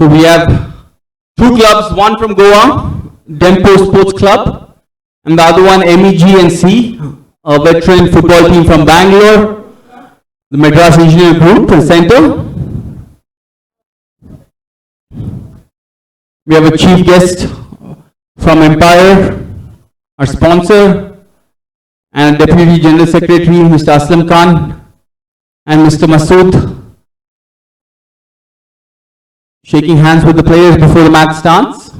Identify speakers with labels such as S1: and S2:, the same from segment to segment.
S1: So we have two clubs, one from Goa, Dempo Sports Club, and the other one MEG C, a veteran football team from Bangalore, the Madras Engineering Group from Centre. We have a chief guest from Empire, our sponsor, and Deputy General Secretary, Mr. Aslam Khan, and Mr. Masood, shaking hands with the players before the match starts.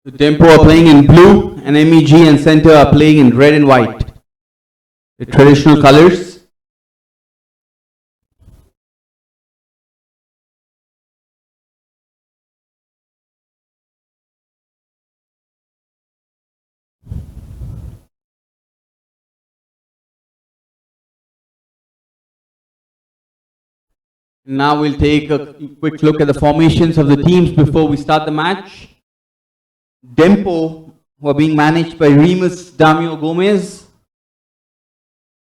S1: The Dempo are playing in blue, and MEG and Centre are playing in red and white, the traditional colors. Now we'll take a quick look at the formations of the teams before we start the match. Dempo, who are being managed by Remus Damio Gomez,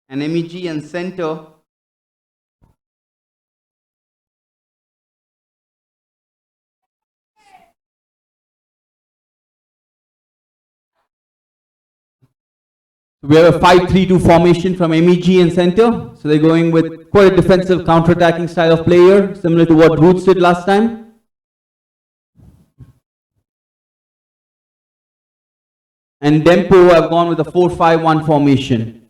S1: and MEG and Centre we have a 5-3-2 formation from MEG and Centre, so they're going with quite a defensive counter-attacking style of player, similar to what Roots did last time. And Dempo have gone with a 4-5-1 formation.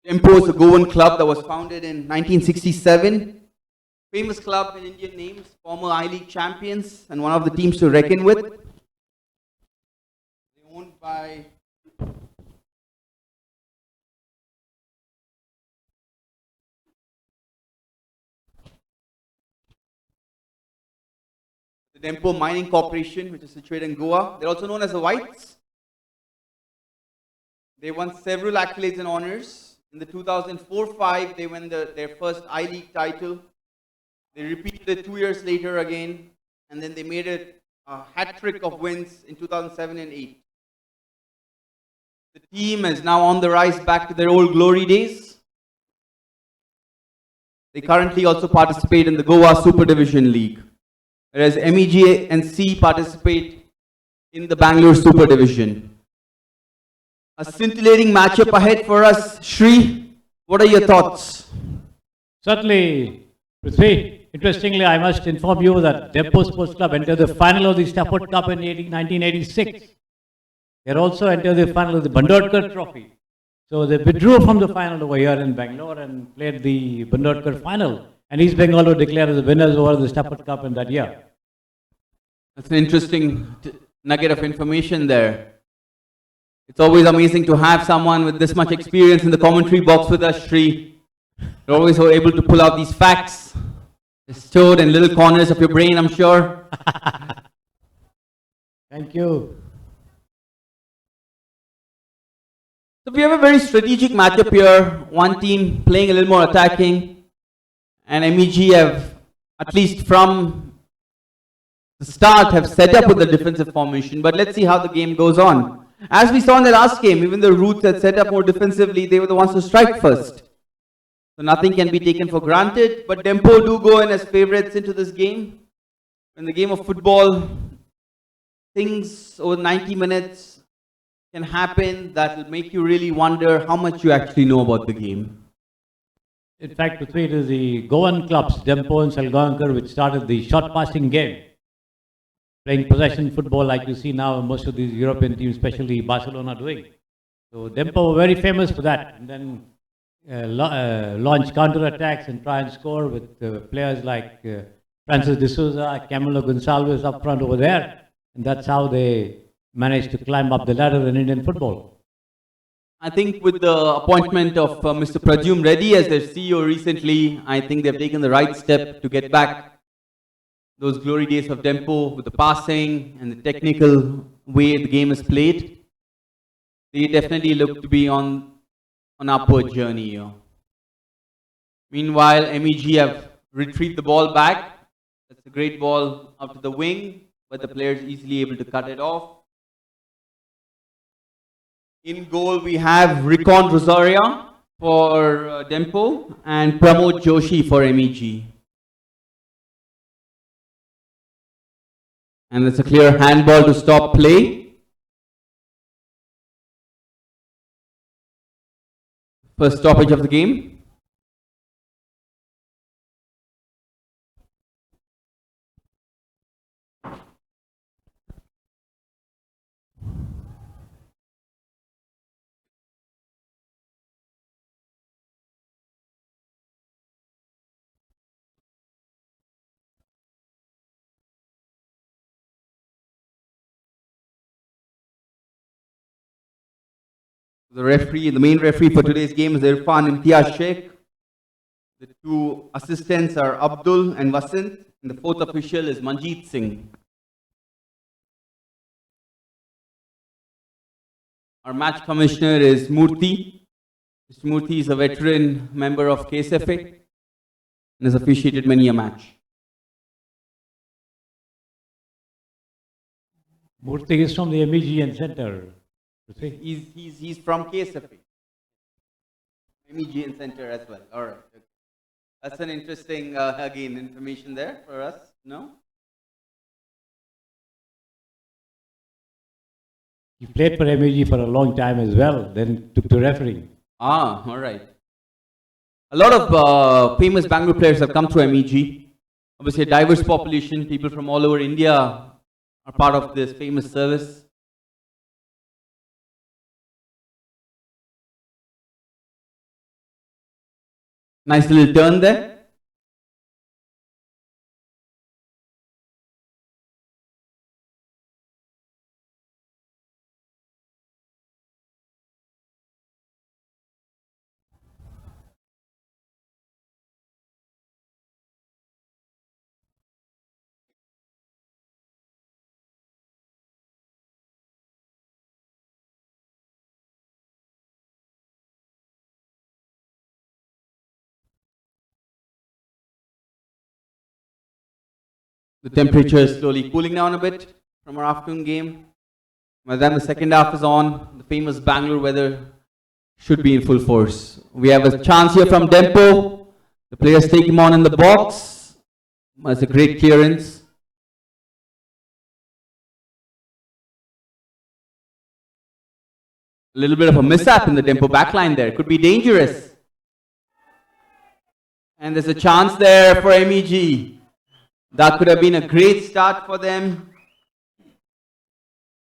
S1: Dempo is a Goan club that was founded in 1967. Famous club in Indian names, former I-League champions, and one of the teams to reckon with. They're owned by the Dempo Mining Corporation, which is situated in Goa. They're also known as the Whites. They won several accolades and honors. In the 2004-05, they won their first I-League title. They repeated it 2 years later again, and then they made it a hat-trick of wins in 2007 and 8. The team is now on the rise back to their old glory days. They currently also participate in the Goa Super Division League, whereas MEG and C participate in the Bangalore Super Division. A scintillating matchup ahead for us. Shri, what are your thoughts?
S2: Certainly, Prithvi. Interestingly, I must inform you that Dempo Sports Club entered the final of the Stafford Cup in 1986. They also entered the final of the Bandodkar Trophy. So they withdrew from the final over here in Bangalore and played the Bandodkar final. And East Bengal were declared as the winners over the Stafford Cup in that year.
S1: That's an interesting nugget of information there. It's always amazing to have someone with this much experience in the commentary box with us, Shri. You're always able to pull out these facts. They're stored in little corners of your brain, I'm sure.
S2: Thank you.
S1: So we have a very strategic matchup here. One team playing a little more attacking, and MEG have, at least from the start, have set up with a defensive formation. But let's see how the game goes on. As we saw in the last game, even the Roots had set up more defensively, they were the ones to strike first. So nothing can be taken for granted, but Dempo do go in as favourites into this game. In the game of football, things over 90 minutes can happen that will make you really wonder how much you actually know about the game.
S2: In fact, Prithvi, it is the Goan clubs, Dempo and Salgaonkar, which started the short passing game. Playing possession football like you see now most of these European teams, especially Barcelona, doing. So Dempo were very famous for that. And then launch counter-attacks and try and score with players like Francis de Souza, Camilo Gonçalves up front over there. And that's how they managed to climb up the ladder in Indian football.
S1: I think with the appointment of Mr. Pradyum Reddy as their CEO recently, I think they've taken the right step to get back those glory days of Dempo with the passing and the technical way the game is played. They definitely look to be on an upward journey here. Meanwhile, MEG have retrieved the ball back. That's a great ball out to the wing, but the player is easily able to cut it off. In goal, we have Rikon Rosaria for Dempo and Pramod Joshi for MEG. And it's a clear handball to stop play. First stoppage of the game. The referee, the main referee for today's game is Irfan Imtiaz Sheikh. The two assistants are Abdul and Vasant, and the fourth official is Manjeet Singh. Our match commissioner is Murthy. Mr. Murthy is a veteran member of KSFA and has officiated many a match.
S2: Murthy is from the MEG Centre.
S1: He's from KSFA. MEG Centre as well. All right. Okay. That's an interesting, again, information there for us. No?
S2: He played for MEG for a long time as well, then took to refereeing.
S1: Ah, all right. A lot of famous Bangalore players have come through MEG. Obviously, a diverse population, people from all over India are part of this famous service. Nice little turn there. The temperature is slowly cooling down a bit from our afternoon game. By then the second half is on, the famous Bangalore weather should be in full force. We have a chance here from Dempo. The players take him on in the box. That's a great clearance. A little bit of a mishap in the Dempo backline there. Could be dangerous. And there's a chance there for MEG. That could have been a great start for them.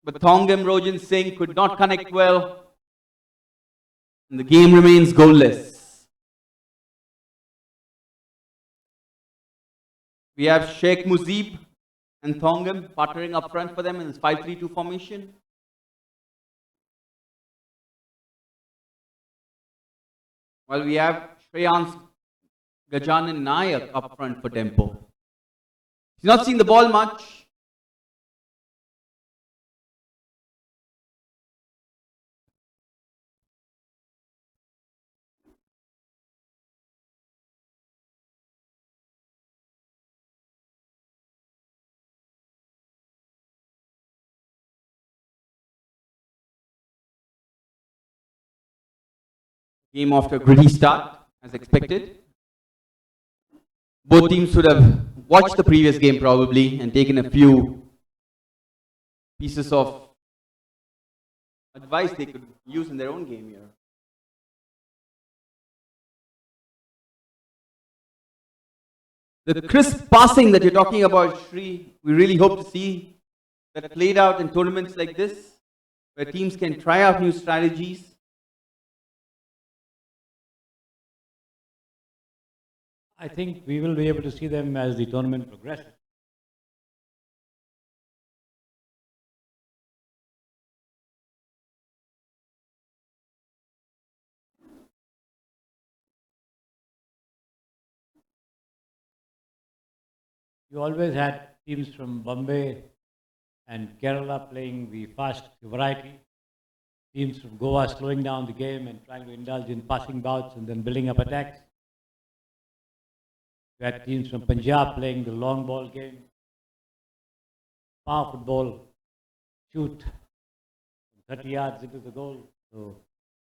S1: But Thongam Rojan Singh could not connect well. And the game remains goalless. We have Sheikh Muzib and Thongam partnering up front for them in this 5-3-2 formation. While we have Shreyans Gajanan Nayak up front for Dempo. He's not seen the ball much. Game off to a gritty start, as expected. Both teams would have watched the previous game probably and taken a few pieces of advice they could use in their own game here. The crisp passing that you're talking about, Shri, we really hope to see that played out in tournaments like this, where teams can try out new strategies.
S2: I think we will be able to see them as the tournament progresses. You always had teams from Bombay and Kerala playing the fast variety, teams from Goa slowing down the game and trying to indulge in passing bouts and then building up attacks. You had teams from Punjab playing the long ball game, power football, shoot 30 yards into the goal. So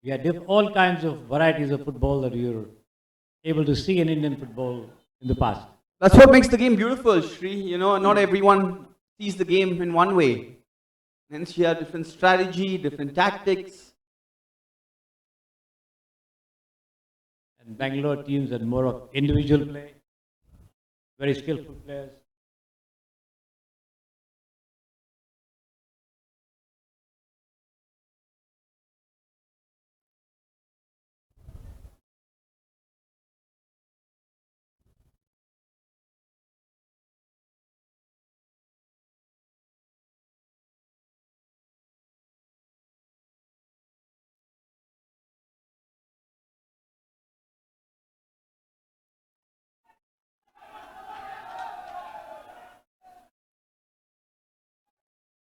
S2: we had all kinds of varieties of football that you're able to see in Indian football in the past.
S1: That's what makes the game beautiful, Shri. You know, not everyone sees the game in one way. Hence, you have different strategy, different tactics.
S2: And Bangalore teams had more of individual play, very skillful players.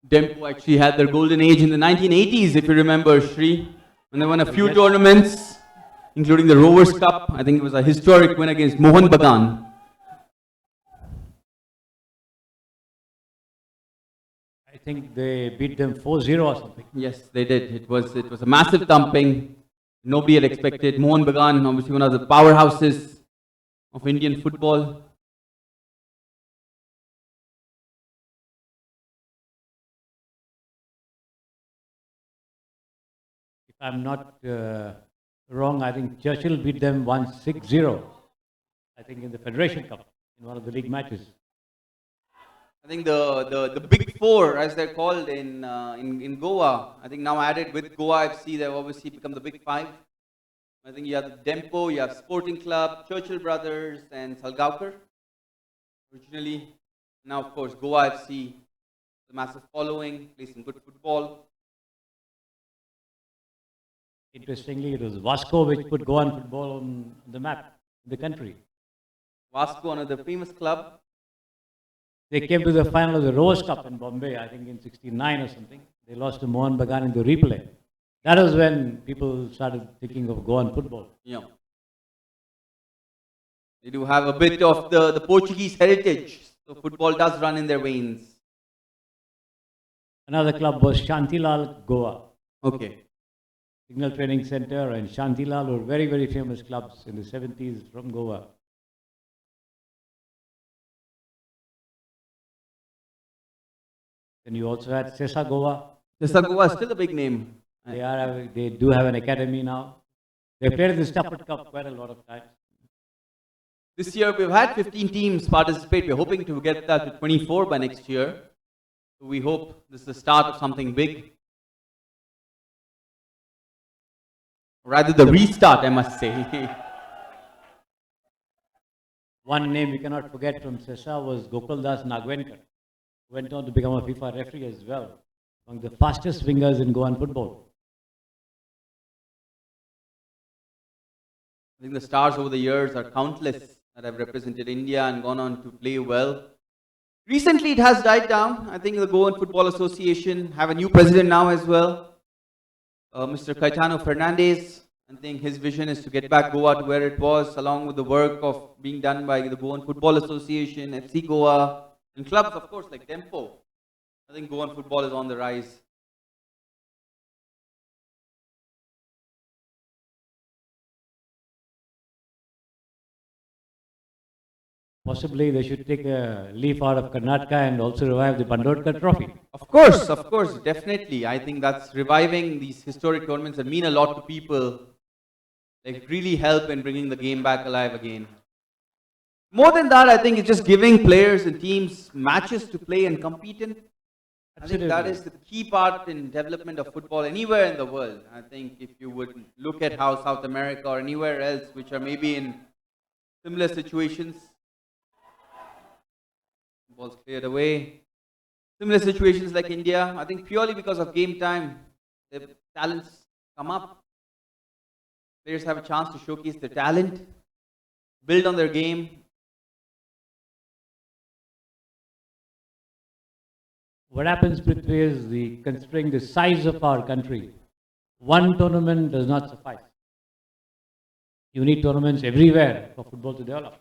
S1: Dempo actually had their golden age in the 1980s, if you remember, Shri, when they won a few tournaments, including the Rovers Cup. I think it was a historic win against Mohan Bagan.
S2: I think they beat them 4-0 or something.
S1: Yes, they did. It was a massive thumping. Nobody had expected. Mohan Bagan, obviously one of the powerhouses of Indian football.
S2: If I'm not wrong, I think Churchill beat them 1-6-0. I think in the Federation Cup, in one of the league matches.
S1: I think the big four, as they're called in Goa, I think now added with Goa FC, they've obviously become the big five. I think you have the Dempo, you have Sporting Club, Churchill Brothers, and Salgaonkar. Originally, now of course Goa FC, the massive following, plays some good football.
S2: Interestingly, it was Vasco which put Goan football on the map in the country.
S1: Vasco, another famous club.
S2: They came to the final of the Rose Cup in Bombay, I think in '69 or something. They lost to Mohan Bagan in the replay. That was when people started thinking of Goan football.
S1: Yeah. They do have a bit of the Portuguese heritage, so football does run in their veins.
S2: Another club was Shantilal Goa.
S1: Okay.
S2: Signal Training Center and Shantilal were very, very famous clubs in the 70s from Goa. Then you also had Sesa Goa.
S1: Sesa Goa is still a big name.
S2: They do have an academy now. They played in the Stafford Cup quite a lot of times.
S1: This year we've had 15 teams participate. We're hoping to get that to 24 by next year. We hope this is the start of something big. Rather the restart, I must say.
S2: One name we cannot forget from Sesa was Gokul Das Nagwenkar, who went on to become a FIFA referee as well, among the fastest wingers in Goan football.
S1: I think the stars over the years are countless that have represented India and gone on to play well. Recently it has died down. I think the Goan Football Association have a new president now as well. Mr. Caetano Fernandez. I think his vision is to get back Goa to where it was, along with the work of being done by the Goan Football Association, FC Goa, and clubs, of course, like Dempo. I think Goan football is on the rise.
S2: Possibly they should take a leaf out of Karnataka and also revive the Bandodkar trophy.
S1: Of course, definitely. I think that's reviving these historic tournaments that mean a lot to people. Like really help in bringing the game back alive again. More than that, I think it's just giving players and teams matches to play and compete in. I think that is the key part in development of football anywhere in the world. I think if you would look at how South America or anywhere else, which are maybe in similar situations, ball's cleared away. Similar situations like India, I think purely because of game time, their talents come up. Players have a chance to showcase their talent, build on their game.
S2: What happens, Prithvi, is considering the size of our country, one tournament does not suffice. You need tournaments everywhere for football to develop.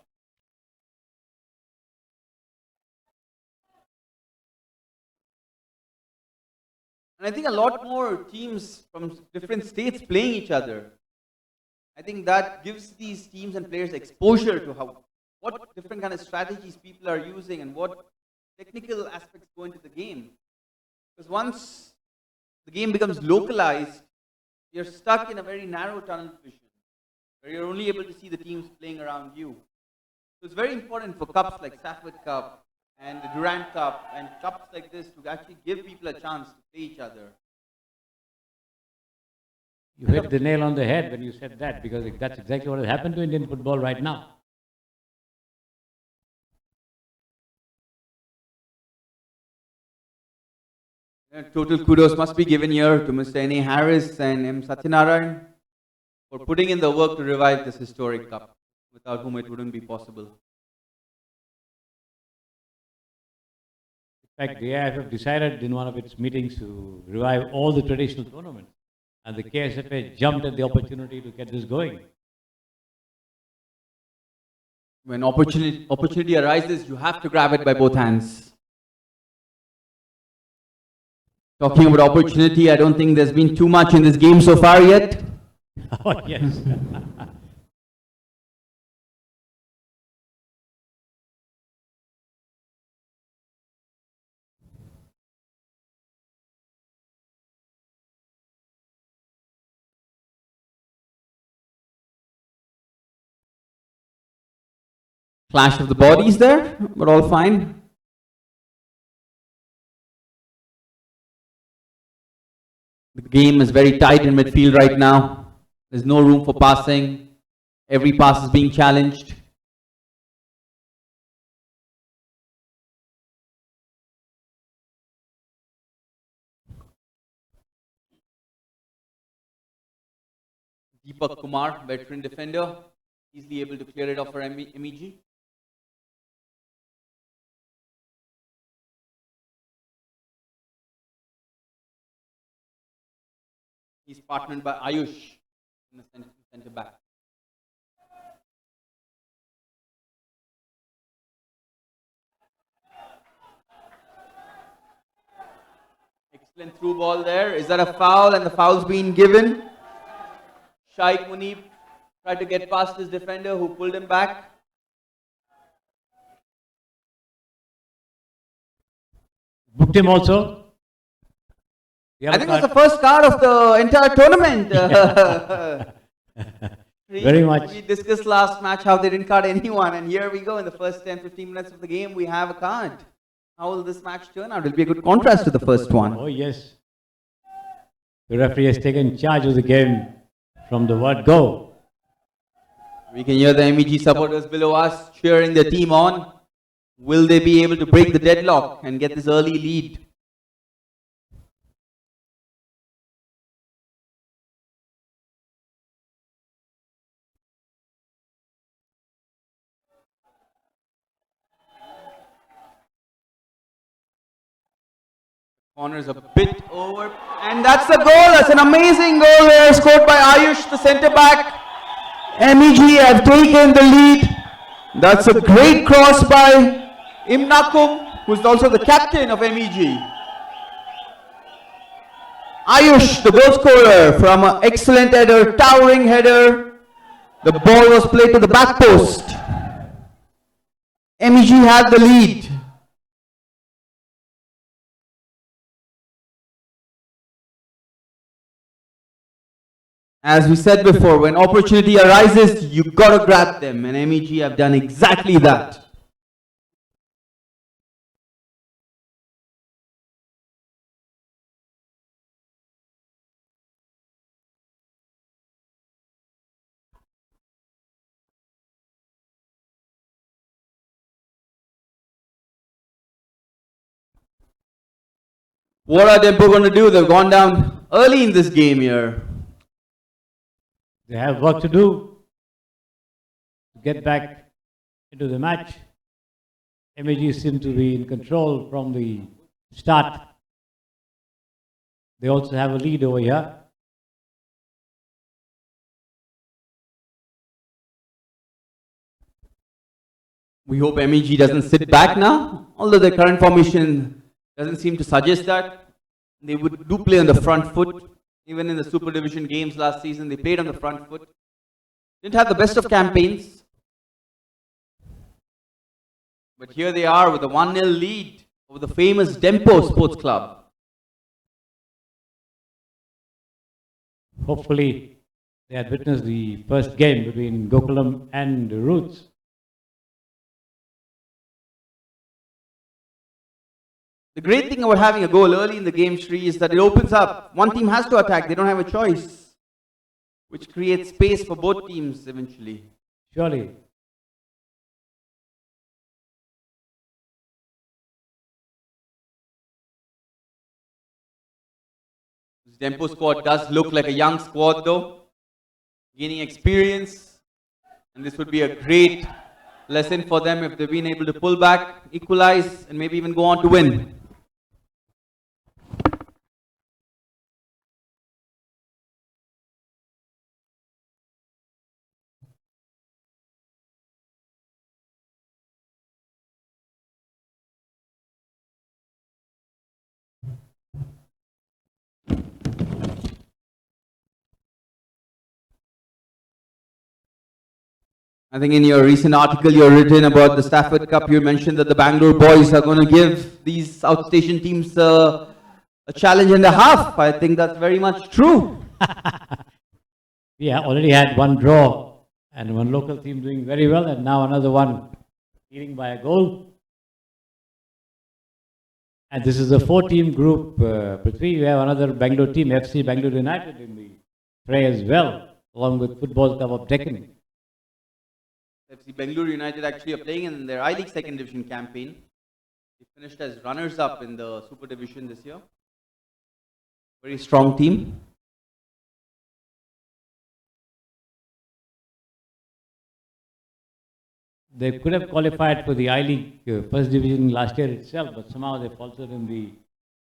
S1: And I think a lot more teams from different states playing each other. I think that gives these teams and players exposure to what different kind of strategies people are using and what technical aspects go into the game. Because once the game becomes localized, you're stuck in a very narrow tunnel vision, where you're only able to see the teams playing around you. So it's very important for cups like Stafford Cup and the Durand Cup and cups like this to actually give people a chance to play each other.
S2: You hit the nail on the head when you said that, because that's exactly what has happened to Indian football right now.
S1: Total kudos must be given here to Mr. N.A. Harris and M. Satyanarayan for putting in the work to revive this historic cup, without whom it wouldn't be possible.
S2: In fact, the AIFF decided in one of its meetings to revive all the traditional tournaments, and the KSFA jumped at the opportunity to get this going.
S1: When opportunity arises, you have to grab it by both hands. Talking about opportunity, I don't think there's been too much in this game so far yet.
S2: Oh, yes.
S1: Clash of the bodies there, but all fine. The game is very tight in midfield right now. There's no room for passing. Every pass is being challenged. Deepak Kumar, veteran defender, easily able to clear it off for MEG. He's partnered by Ayush in the centre back. Excellent through ball there. Is that a foul? And the foul's been given. Shaikh Munib tried to get past his defender who pulled him back.
S2: Booked him also.
S1: I think that's the first card of the entire tournament.
S2: Very much.
S1: We discussed last match how they didn't card anyone, and here we go in the first 10-15 minutes of the game, we have a card. How will this match turn out? It will be a good contrast to the first one.
S2: Oh, yes. The referee has taken charge of the game from the word go.
S1: We can hear the MEG supporters below us cheering their team on. Will they be able to break the deadlock and get this early lead? Corner's a bit over, and that's the goal. That's an amazing goal there, scored by Ayush, the centre back. MEG have taken the lead. That's a great cross by Imnakum, who's also the captain of MEG. Ayush, the goal scorer, from an excellent header, towering header. The ball was played to the back post. MEG had the lead. As we said before, when opportunity arises, you gotta grab them, and MEG have done exactly that. What are Dempo going to do? They've gone down early in this game here.
S2: They have work to do to get back into the match. MEG seem to be in control from the start. They also have a lead over here.
S1: We hope MEG doesn't sit back now, although the current formation doesn't seem to suggest that. They do play on the front foot. Even in the Super Division games last season, they played on the front foot. Didn't have the best of campaigns. But here they are with a 1-0 lead over the famous Dempo Sports Club.
S2: Hopefully, they had witnessed the first game between Gokulam and Roots.
S1: The great thing about having a goal early in the game, Sri, is that it opens up. One team has to attack, they don't have a choice, which creates space for both teams eventually.
S2: Surely.
S1: This Dempo squad does look like a young squad though, gaining experience, and this would be a great lesson for them if they've been able to pull back, equalize, and maybe even go on to win. I think in your recent article you've written about the Stafford Cup, you mentioned that the Bangalore boys are going to give these outstation teams a challenge and a half. I think that's very much true.
S2: Yeah, already had one draw and one local team doing very well, and now another one leading by a goal. And this is a 4-team group. Prithvi, we have another Bangalore team, FC Bangalore United, in the fray as well, along with Football Club of Deccan.
S1: FC Bangalore United actually are playing in their I-League second division campaign. They finished as runners-up in the Super Division this year. Very strong team.
S2: They could have qualified for the I-League first division last year itself, but somehow they faltered in the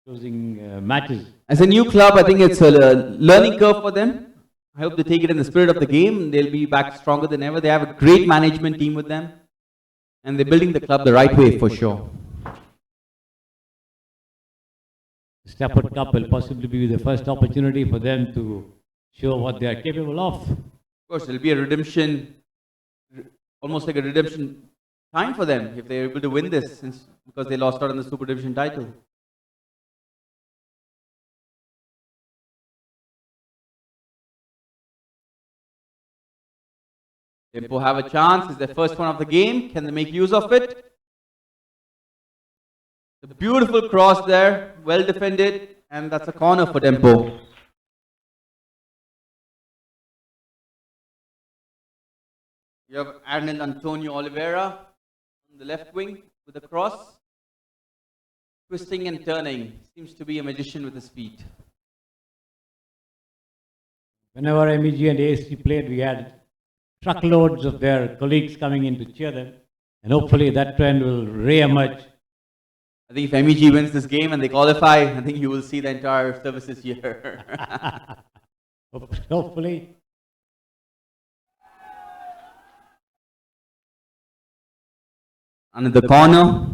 S2: closing matches.
S1: As a new club, I think it's a learning curve for them. I hope they take it in the spirit of the game. They'll be back stronger than ever. They have a great management team with them, and they're building the club the right way for sure.
S2: The Stafford Cup will possibly be the first opportunity for them to show what they are capable of.
S1: Of course, it'll be a redemption, almost like a redemption time for them if they're able to win this, because they lost out on the Super Division title. Dempo have a chance. It's their first one of the game. Can they make use of it? The beautiful cross there, well defended, and that's a corner for Dempo. You have Arnold Antonio Oliveira on the left wing with a cross. Twisting and turning. Seems to be a magician with his feet.
S2: Whenever MEG and ASC played, we had truckloads of their colleagues coming in to cheer them, and hopefully that trend will re-emerge.
S1: I think if MEG wins this game and they qualify, I think you will see the entire services here.
S2: Hopefully.
S1: And in the corner,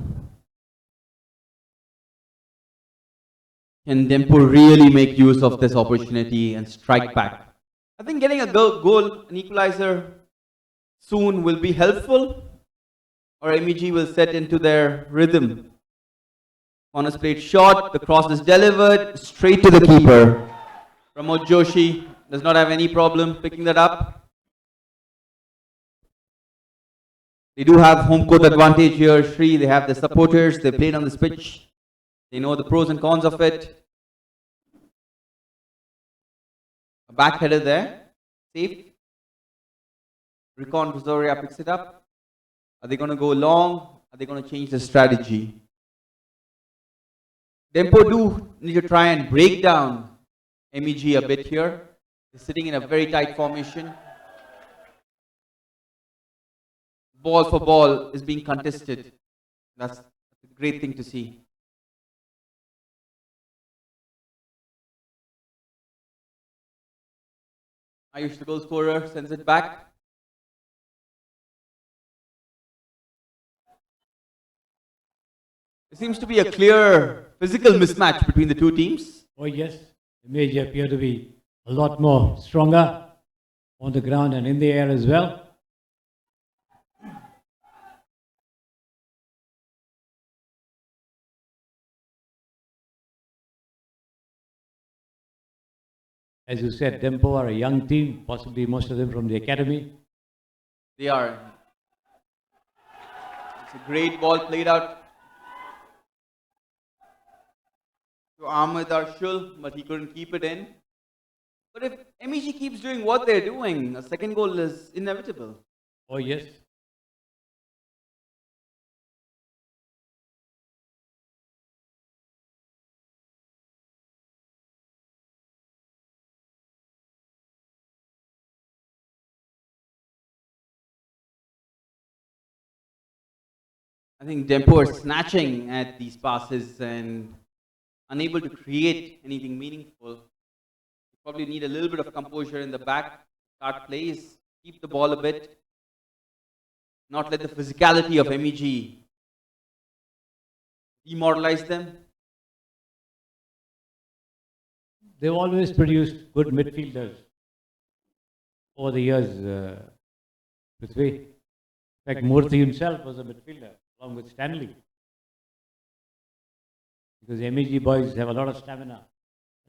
S1: can Dempo really make use of this opportunity and strike back? I think getting a goal, an equalizer soon will be helpful. or MEG will set into their rhythm. Corner played short, the cross is delivered straight to the keeper. Pramod Joshi does not have any problem picking that up. They do have home court advantage here, Sri. They have the supporters, they played on this pitch. They know the pros and cons of it. A back header there, safe. Recon Vizoria picks it up. Are they going to go long? Are they going to change the strategy? Dempo do need to try and break down MEG a bit here. They're sitting in a very tight formation. Ball for ball is being contested. That's a great thing to see. Ayush, the goal scorer, sends it back. There seems to be a clear physical mismatch between the two teams.
S2: Oh yes, MEG appear to be a lot more stronger on the ground and in the air as well. As you said, Dempo are a young team, possibly most of them from the academy.
S1: They are. It's a great ball played out to Ahmed Arshul, but he couldn't keep it in. But if MEG keeps doing what they're doing, a second goal is inevitable.
S2: Oh yes.
S1: I think Dempo are snatching at these passes and unable to create anything meaningful. You probably need a little bit of composure in the back, start plays, keep the ball a bit, not let the physicality of MEG demoralize them.
S2: They've always produced good midfielders over the years, Prithvi. In fact, Murthy himself was a midfielder along with Stanley. Because MEG boys have a lot of stamina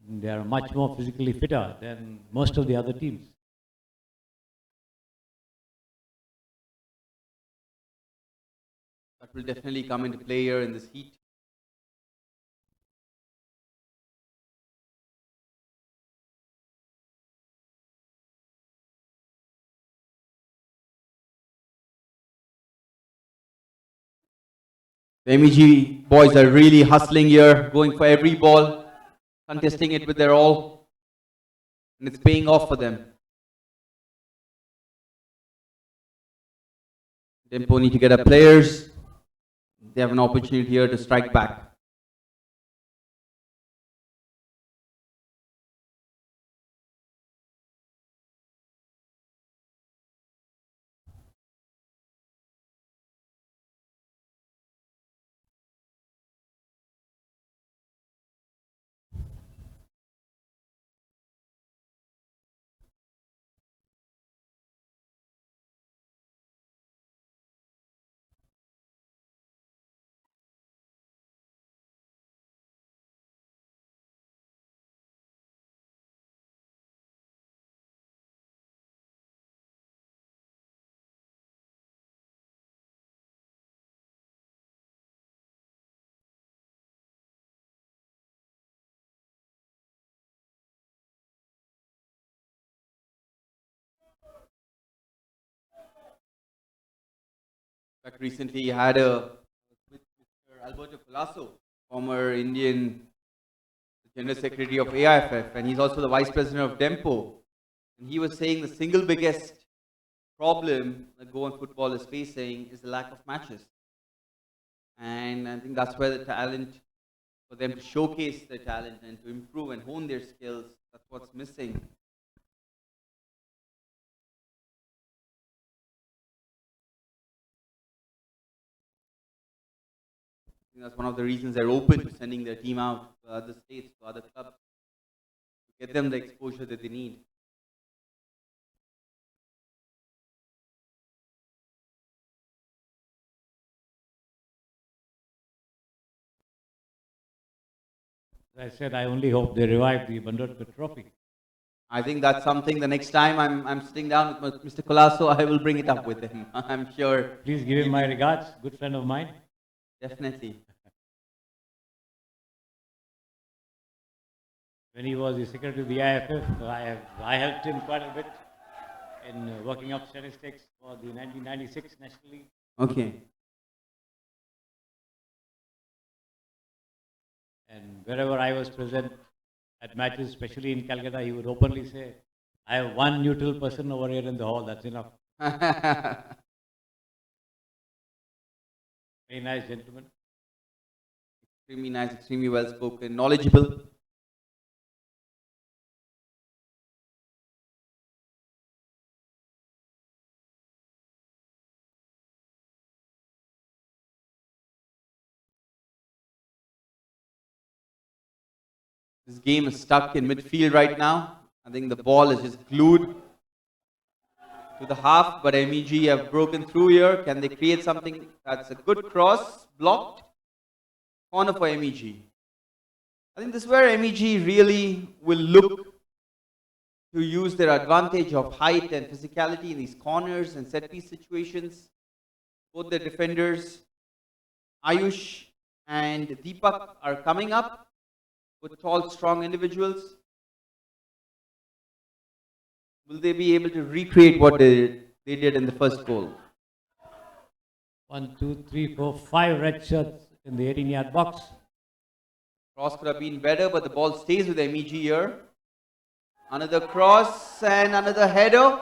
S2: and they are much more physically fitter than most of the other teams.
S1: That will definitely come into play here in this heat. The MEG boys are really hustling here, going for every ball, contesting it with their all, and it's paying off for them. Dempo need to get up players. They have an opportunity here to strike back. In fact, recently had a with Mr. Alberto Colasso, former Indian General Secretary of AIFF, and he's also the Vice President of Dempo. And he was saying the single biggest problem that Goan football is facing is the lack of matches. And I think that's where the talent, for them to showcase their talent and to improve and hone their skills, that's what's missing. I think that's one of the reasons they're open to sending their team out to other states, to other clubs, to get them the exposure that they need.
S2: As I said, I only hope they revive the Bandodkar trophy.
S1: I think that's something the next time I'm sitting down with Mr. Colasso, I will bring it up with him. I'm sure.
S2: Please give him my regards, good friend of mine.
S1: Definitely.
S2: When he was the secretary of the IFF, I helped him quite a bit in working up statistics for the 1996 National League.
S1: Okay.
S2: And wherever I was present at matches, especially in Calcutta, he would openly say, I have one neutral person over here in the hall, that's enough. Very nice gentleman.
S1: Extremely nice, extremely well spoken, knowledgeable. This game is stuck in midfield right now. I think the ball is just glued to the half, but MEG have broken through here. Can they create something? That's a good cross, blocked. Corner for MEG. I think this is where MEG really will look to use their advantage of height and physicality in these corners and set piece situations. Both the defenders, Ayush and Deepak, are coming up with tall, strong individuals. Will they be able to recreate what they did in the first goal?
S2: 1, 2, 3, 4, 5 red shirts in the 18-yard box.
S1: Cross could have been better, but the ball stays with MEG here. Another cross and another header.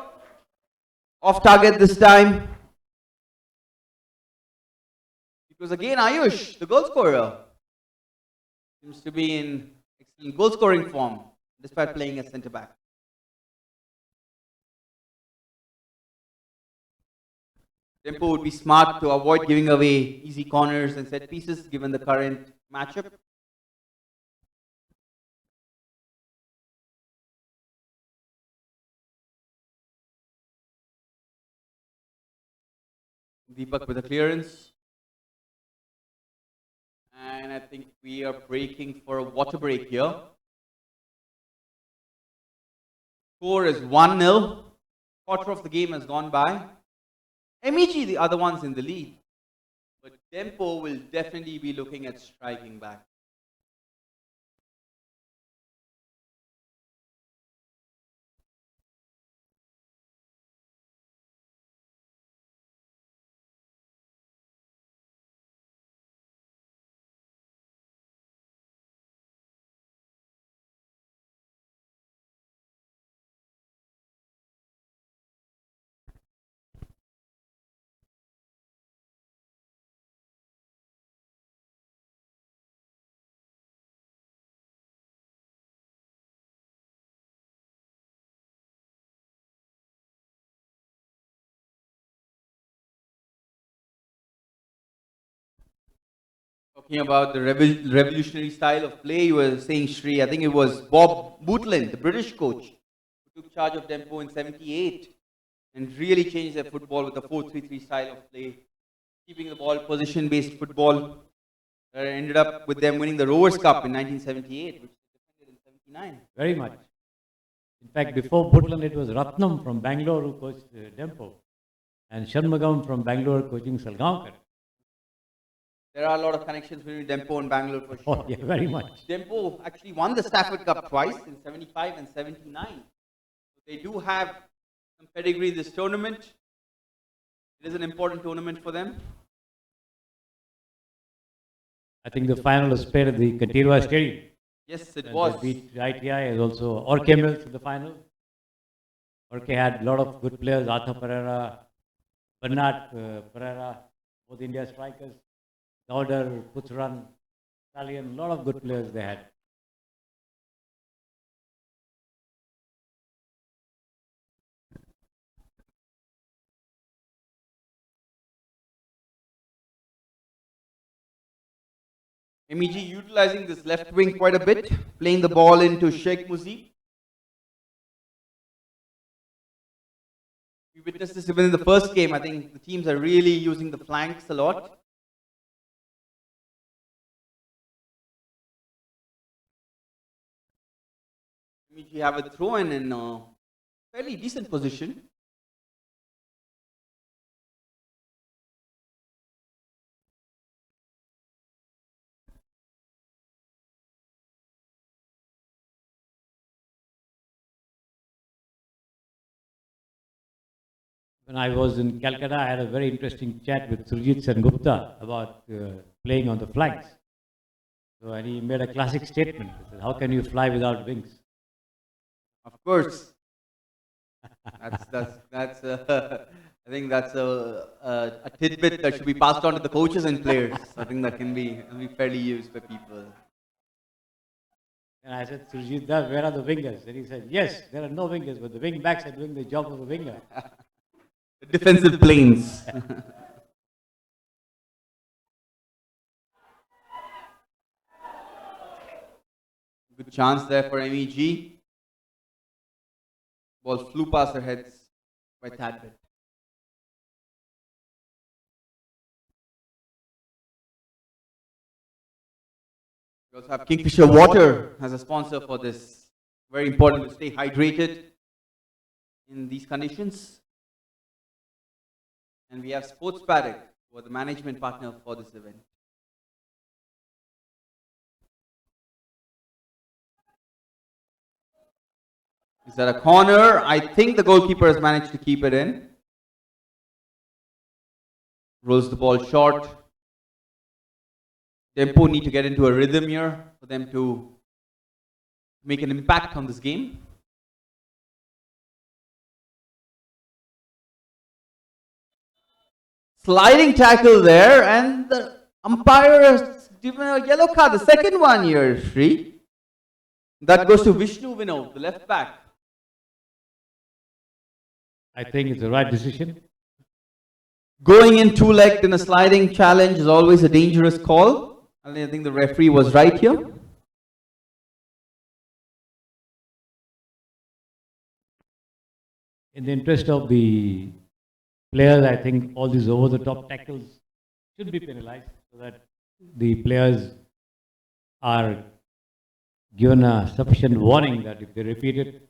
S1: Off target this time. It was again Ayush, the goal scorer. Seems to be in excellent goal scoring form, despite playing as centre back. Dempo would be smart to avoid giving away easy corners and set pieces given the current matchup. Deepak with a clearance. And I think we are breaking for a water break here. Score is 1-0. Quarter of the game has gone by. MEG, the other ones in the lead. But Dempo will definitely be looking at striking back. Talking about the revolutionary style of play, you were saying, Shri, I think it was Bob Bootland, the British coach, who took charge of Dempo in '78 and really changed their football with the 4-3-3 style of play, keeping the ball position-based football. Ended up with them winning the Rovers Cup in 1978, which was defended in '79.
S2: Very much. In fact, before Butland, it was Ratnam from Bangalore who coached Dempo, and Shanmugam from Bangalore coaching Salgaonkar.
S1: There are a lot of connections between Dempo and Bangalore for sure.
S2: Oh, yeah, very much.
S1: Dempo actually won the Stafford Cup twice in '75 and '79. So they do have some pedigree in this tournament. It is an important tournament for them.
S2: I think the final was played at the Kantirwa Stadium.
S1: Yes, it
S2: And
S1: was.
S2: they beat ITI as also Orke Mills in the final. Orke had a lot of good players, Arthur Pereira, Bernat Pereira, both India strikers, Gowder, Puthran, Stallion, a lot of good players they had.
S1: MEG utilizing this left wing quite a bit, playing the ball into Sheikh Muzeeb. We witnessed this even in the first game. I think the teams are really using the flanks a lot. MEG have a throw in a fairly decent position.
S2: When I was in Calcutta, I had a very interesting chat with Surjit Sengupta about playing on the flanks. So, and he made a classic statement. He said, how can you fly without wings?
S1: Of course. That's I think that's a tidbit that should be passed on to the coaches and players. I think that can be fairly used by people.
S2: And I said, Surjit, where are the wingers? And he said, yes, there are no wingers, but the wing backs are doing the job of a winger.
S1: Defensive planes. Good chance there for MEG. Ball flew past their heads by that bit. We also have Kingfisher Water as a sponsor for this. Very important to stay hydrated in these conditions. And we have Sports Paddock, who are the management partner for this event. Is that a corner? I think the goalkeeper has managed to keep it in. Rolls the ball short. Dempo need to get into a rhythm here for them to make an impact on this game. Sliding tackle there, and the umpire has given a yellow card, the second one here, Sri. That goes to Vishnu Vinod, the left back.
S2: I think it's the right decision.
S1: Going in two-legged in a sliding challenge is always a dangerous call. I think the referee was right here.
S2: In the interest of the players, I think all these over-the-top tackles should be penalized so that the players are given a sufficient warning that if they repeat it,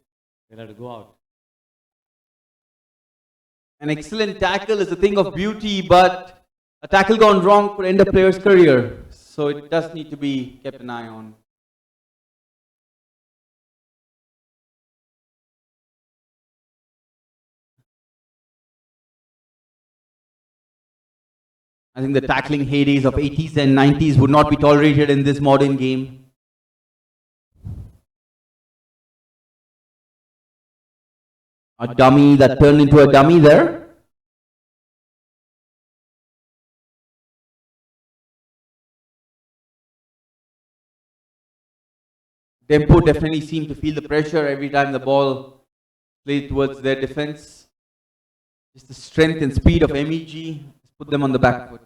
S2: they'll have to go out.
S1: An excellent tackle is a thing of beauty, but a tackle gone wrong could end a player's career. So it does need to be kept an eye on. I think the tackling heydays of 80s and 90s would not be tolerated in this modern game. A dummy that turned into a dummy there. Dempo definitely seemed to feel the pressure every time the ball played towards their defense. Just the strength and speed of MEG put them on the back foot.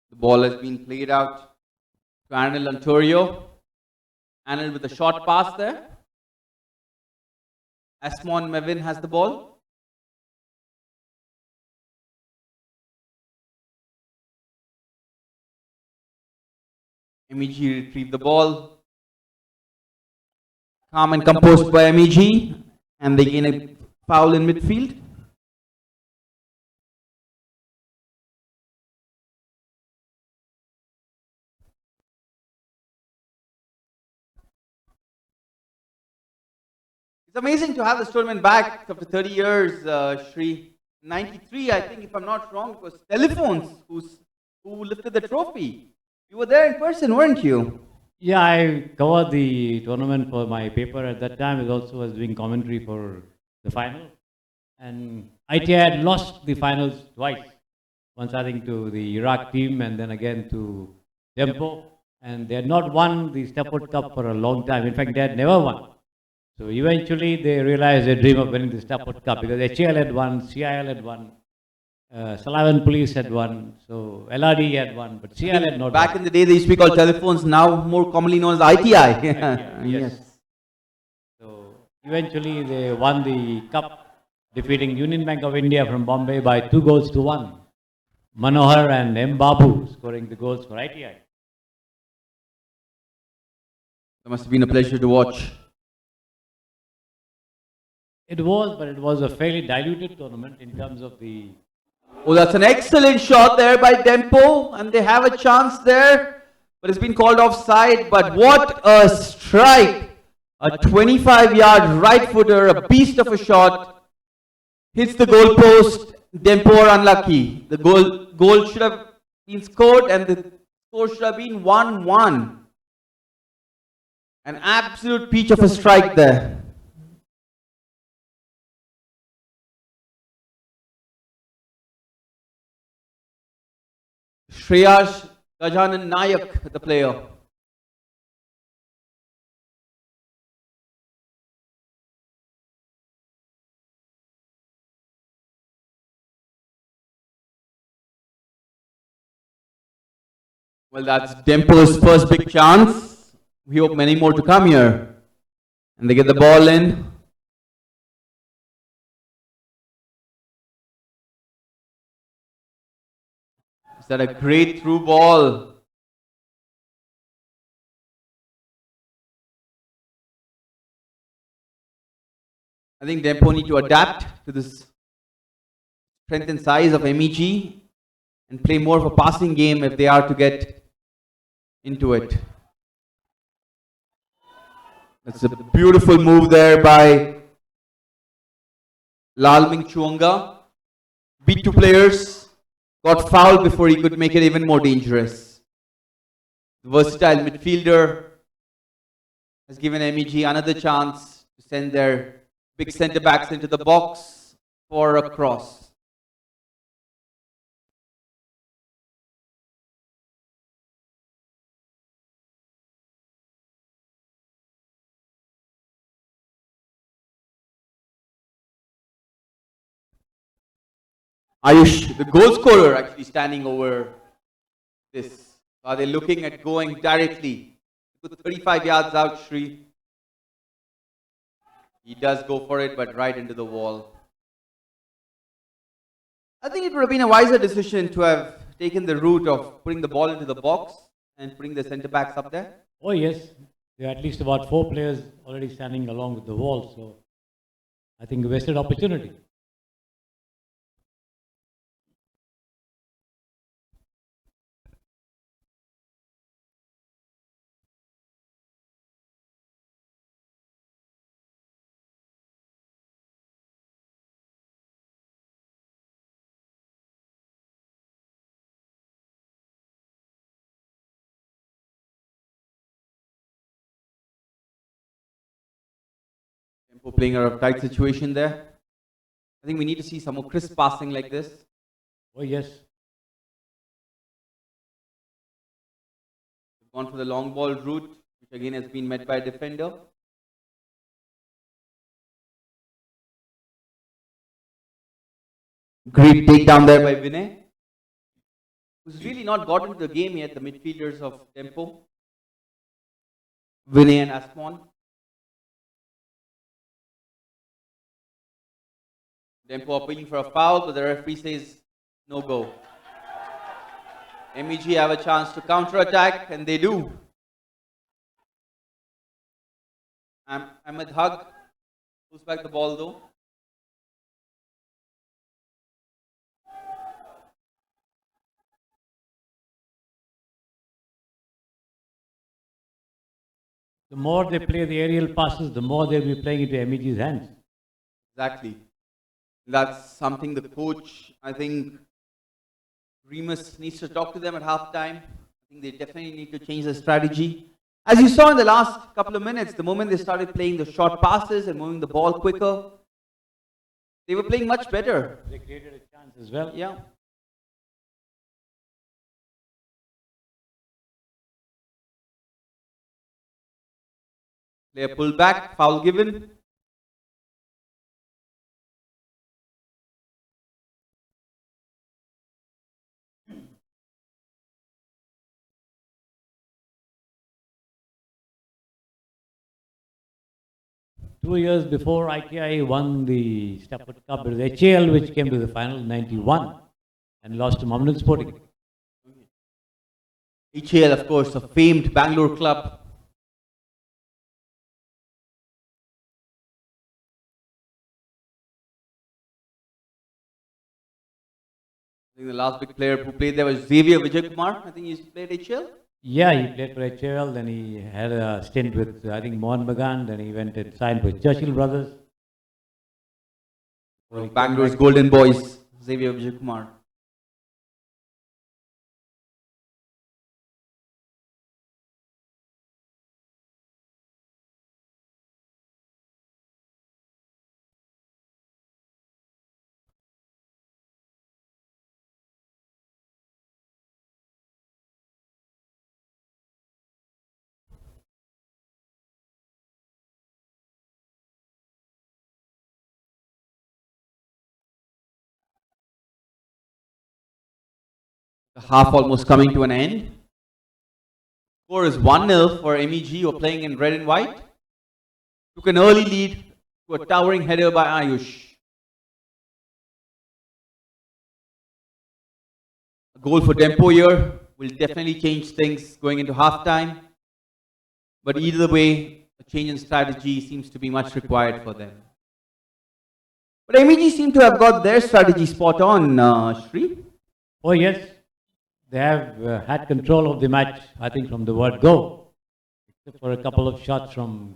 S1: The ball has been played out to Arnold Ontario. Arnold with a short pass there. Asmon Mevin has the ball. MEG retrieve the ball. Calm and composed by MEG, and they gain a foul in midfield. It's amazing to have this tournament back after 30 years, Shri. 93, I think, if I'm not wrong, it was Telephones who lifted the trophy. You were there in person, weren't you?
S2: Yeah, I covered the tournament for my paper at that time. It also was doing commentary for the final. And ITI had lost the finals twice. Once I think to the Iraq team and then again to Dempo. And they had not won the Stafford Cup for a long time. In fact, they had never won. So eventually they realized their dream of winning the Stafford Cup because HAL had won, CIL had won, Salavan Police had won, so LRD had won, but CIL had not
S1: Back
S2: won.
S1: in the day, they used to be called Telephones, now more commonly known as ITI.
S2: Yes. So eventually they won the cup, defeating Union Bank of India from Bombay by 2-1. Manohar and M. Babu scoring the goals for ITI.
S1: It must have been a pleasure to watch.
S2: It was, but it was a fairly diluted tournament in terms of the...
S1: Oh, that's an excellent shot there by Dempo, and they have a chance there, but it's been called offside. But what a strike! A 25-yard right footer, a beast of a shot, hits the goal post. Dempo are unlucky. The goal should have been scored, and the score should have been 1-1. An absolute peach of a strike there. Shreyas Gajanan Nayak, the player. Well, that's Dempo's first big chance. We hope many more to come here. And they get the ball in. Is that a great through ball? I think Dempo need to adapt to this strength and size of MEG and play more of a passing game if they are to get into it. That's a beautiful move there by Lalming Chuanga. Beat two players, got fouled before he could make it even more dangerous. The versatile midfielder has given MEG another chance to send their big centre backs into the box for a cross. Ayush, the goal scorer, actually standing over this. Are they looking at going directly? Put 35 yards out, Shri. He does go for it, but right into the wall. I think it would have been a wiser decision to have taken the route of putting the ball into the box and putting the centre backs up there.
S2: Oh yes, there are at least about 4 players already standing along with the wall, so I think a wasted opportunity.
S1: Dempo playing a tight situation there. I think we need to see some more crisp passing like this.
S2: Oh yes.
S1: Gone for the long ball route, which again has been met by a defender. Great takedown there by Vinay, who's really not got into the game yet, the midfielders of Dempo. Vinay and Asmon. Dempo appealing for a foul, but the referee says no go. MEG have a chance to counter attack, and they do. Ahmed Hug pulls back the ball though.
S2: The more they play the aerial passes, the more they'll be playing into MEG's hands.
S1: Exactly. That's something the coach, I think, Remus needs to talk to them at halftime. I think they definitely need to change their strategy. As you saw in the last couple of minutes, the moment they started playing the short passes and moving the ball quicker, they were playing much better.
S2: They created a chance as well.
S1: Yeah. Player pulled back, foul given.
S2: Two years before ITI won the Stafford Cup, it was HAL which came to the final in 91. and lost to Mamnoon Sporting.
S1: HAL, of course, a famed Bangalore club. I think the last big player who played there was Xavier Vijay Kumar. I think he's played HAL.
S2: Yeah, he played for HAL, then he had a stint with, I think, Mohan Bagan, then he went and signed with Churchill Brothers.
S1: Bangalore's Golden Boys, Xavier Vijay Kumar. The half almost coming to an end. Score is 1-0 for MEG, who are playing in red and white. Took an early lead to a towering header by Ayush. A goal for Dempo here will definitely change things going into half-time. But either way, a change in strategy seems to be much required for them. But MEG seem to have got their strategy spot on, Shri.
S2: Oh yes, they have had control of the match, I think, from the word go, except for a couple of shots from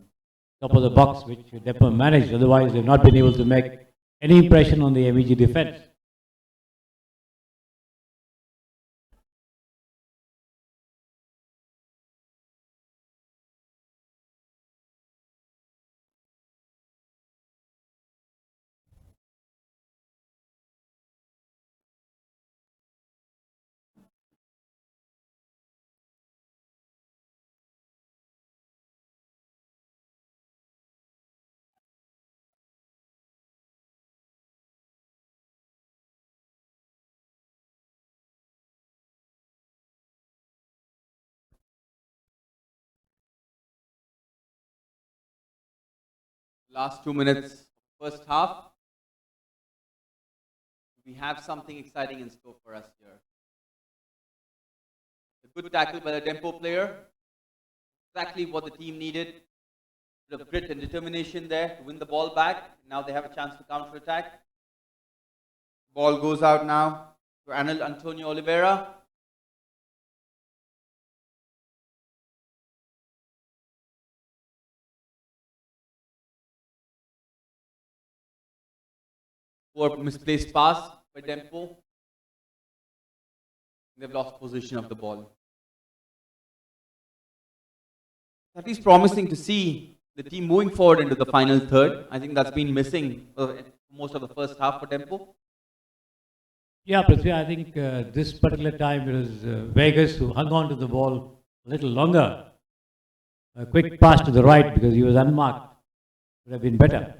S2: top of the box, which Dempo managed. Otherwise, they've not been able to make any impression on the MEG defense.
S1: Last 2 minutes, first half. We have something exciting in store for us here. A good tackle by the Dempo player. Exactly what the team needed. Bit of grit and determination there to win the ball back. Now they have a chance to counter-attack. Ball goes out now to Antonio Oliveira. Poor misplaced pass by Dempo. They've lost possession of the ball. At least promising to see the team moving forward into the final third. I think that's been missing most of the first half for Dempo.
S2: Yeah, Prithvi, I think this particular time it was Vegas who hung on to the ball a little longer. A quick pass to the right because he was unmarked would have been better.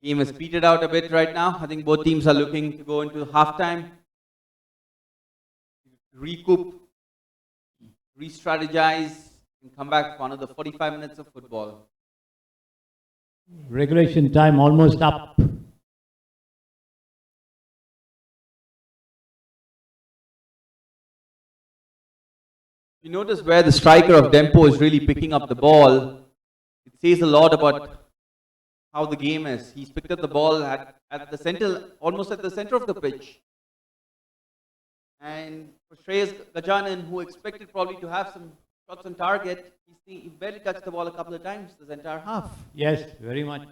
S1: Game has petered out a bit right now. I think both teams are looking to go into halftime, recoup, re-strategize, and come back for another 45 minutes of football.
S2: Regulation time almost up.
S1: You notice where the striker of Dempo is really picking up the ball. It says a lot about how the game is. He's picked up the ball at the center, almost at the center of the pitch. And for Shreyas Gajanan, who expected probably to have some shots on target, he barely touched the ball a couple of times this entire half.
S2: Yes, very much.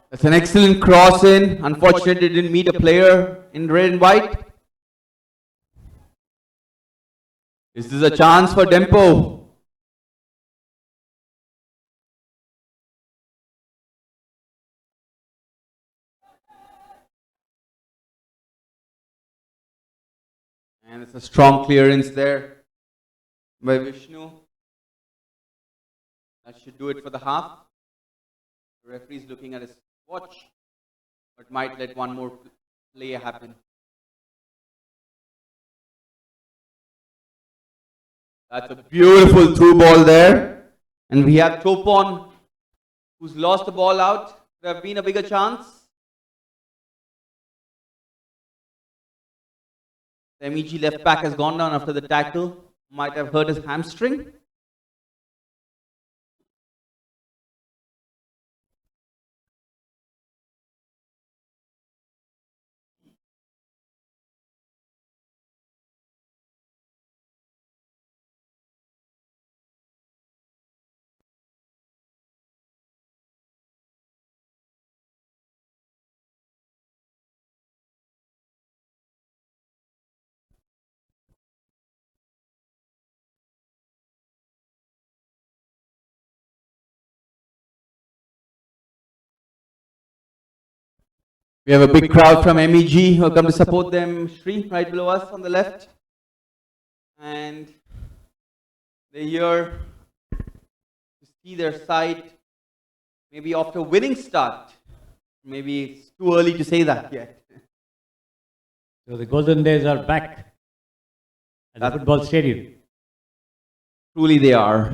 S1: It's an excellent cross in. Unfortunately, it didn't meet a player in red and white. This is a chance for Dempo. And it's a strong clearance there by Vishnu. That should do it for the half. The referee's looking at his watch, but might let one more play happen. That's a beautiful through ball there. And we have Topon, who's lost the ball out. There have been a bigger chance. The MEG left back has gone down after the tackle. Might have hurt his hamstring. We have a big crowd from MEG who have come to support them. Shri, right below us on the left. And they're here to see their side, maybe after a winning start. Maybe it's too early to say that yet.
S2: So the golden days are back at the football stadium.
S1: Truly they are.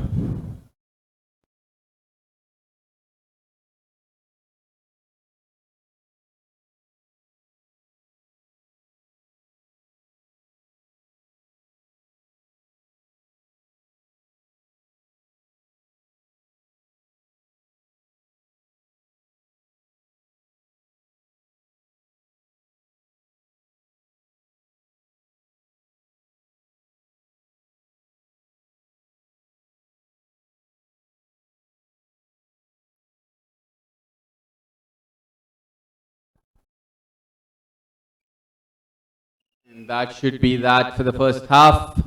S1: And that should be that for the first half.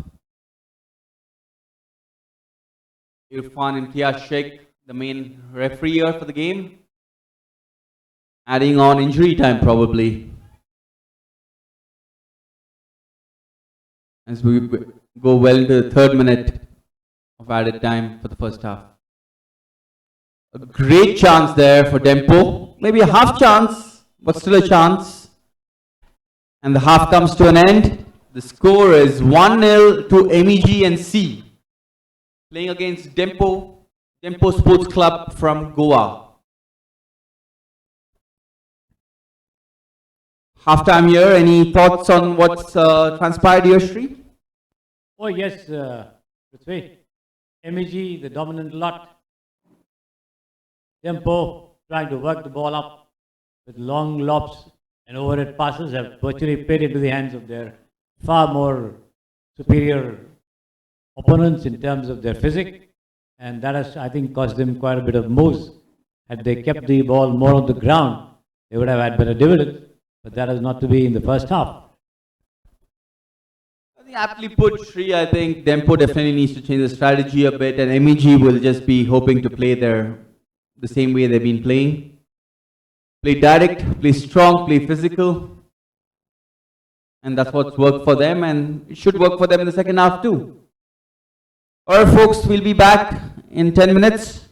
S1: Irfan Imtiaz Sheikh, the main referee here for the game. Adding on injury time probably. As we go well into the third minute of added time for the first half. A great chance there for Dempo. Maybe a half chance, but still a chance. And the half comes to an end. The score is 1-0 to MEG and C. Playing against Dempo Sports Club from Goa. Halftime here, any thoughts on what's transpired here, Shri?
S2: Oh yes, Prithvi. MEG, the dominant lot. Dempo trying to work the ball up with long lobs and overhead passes have virtually played into the hands of their far more superior opponents in terms of their physique, and that has, I think, cost them quite a bit of moves. Had they kept the ball more on the ground, they would have had better dividends, but that is not to be in the first half.
S1: I think aptly put, Shri. I think Dempo definitely needs to change the strategy a bit, and MEG will just be hoping to play the same way they've been playing. Play direct, play strong, play physical. And that's what's worked for them, and it should work for them in the second half too. Alright folks, we'll be back in 10 minutes.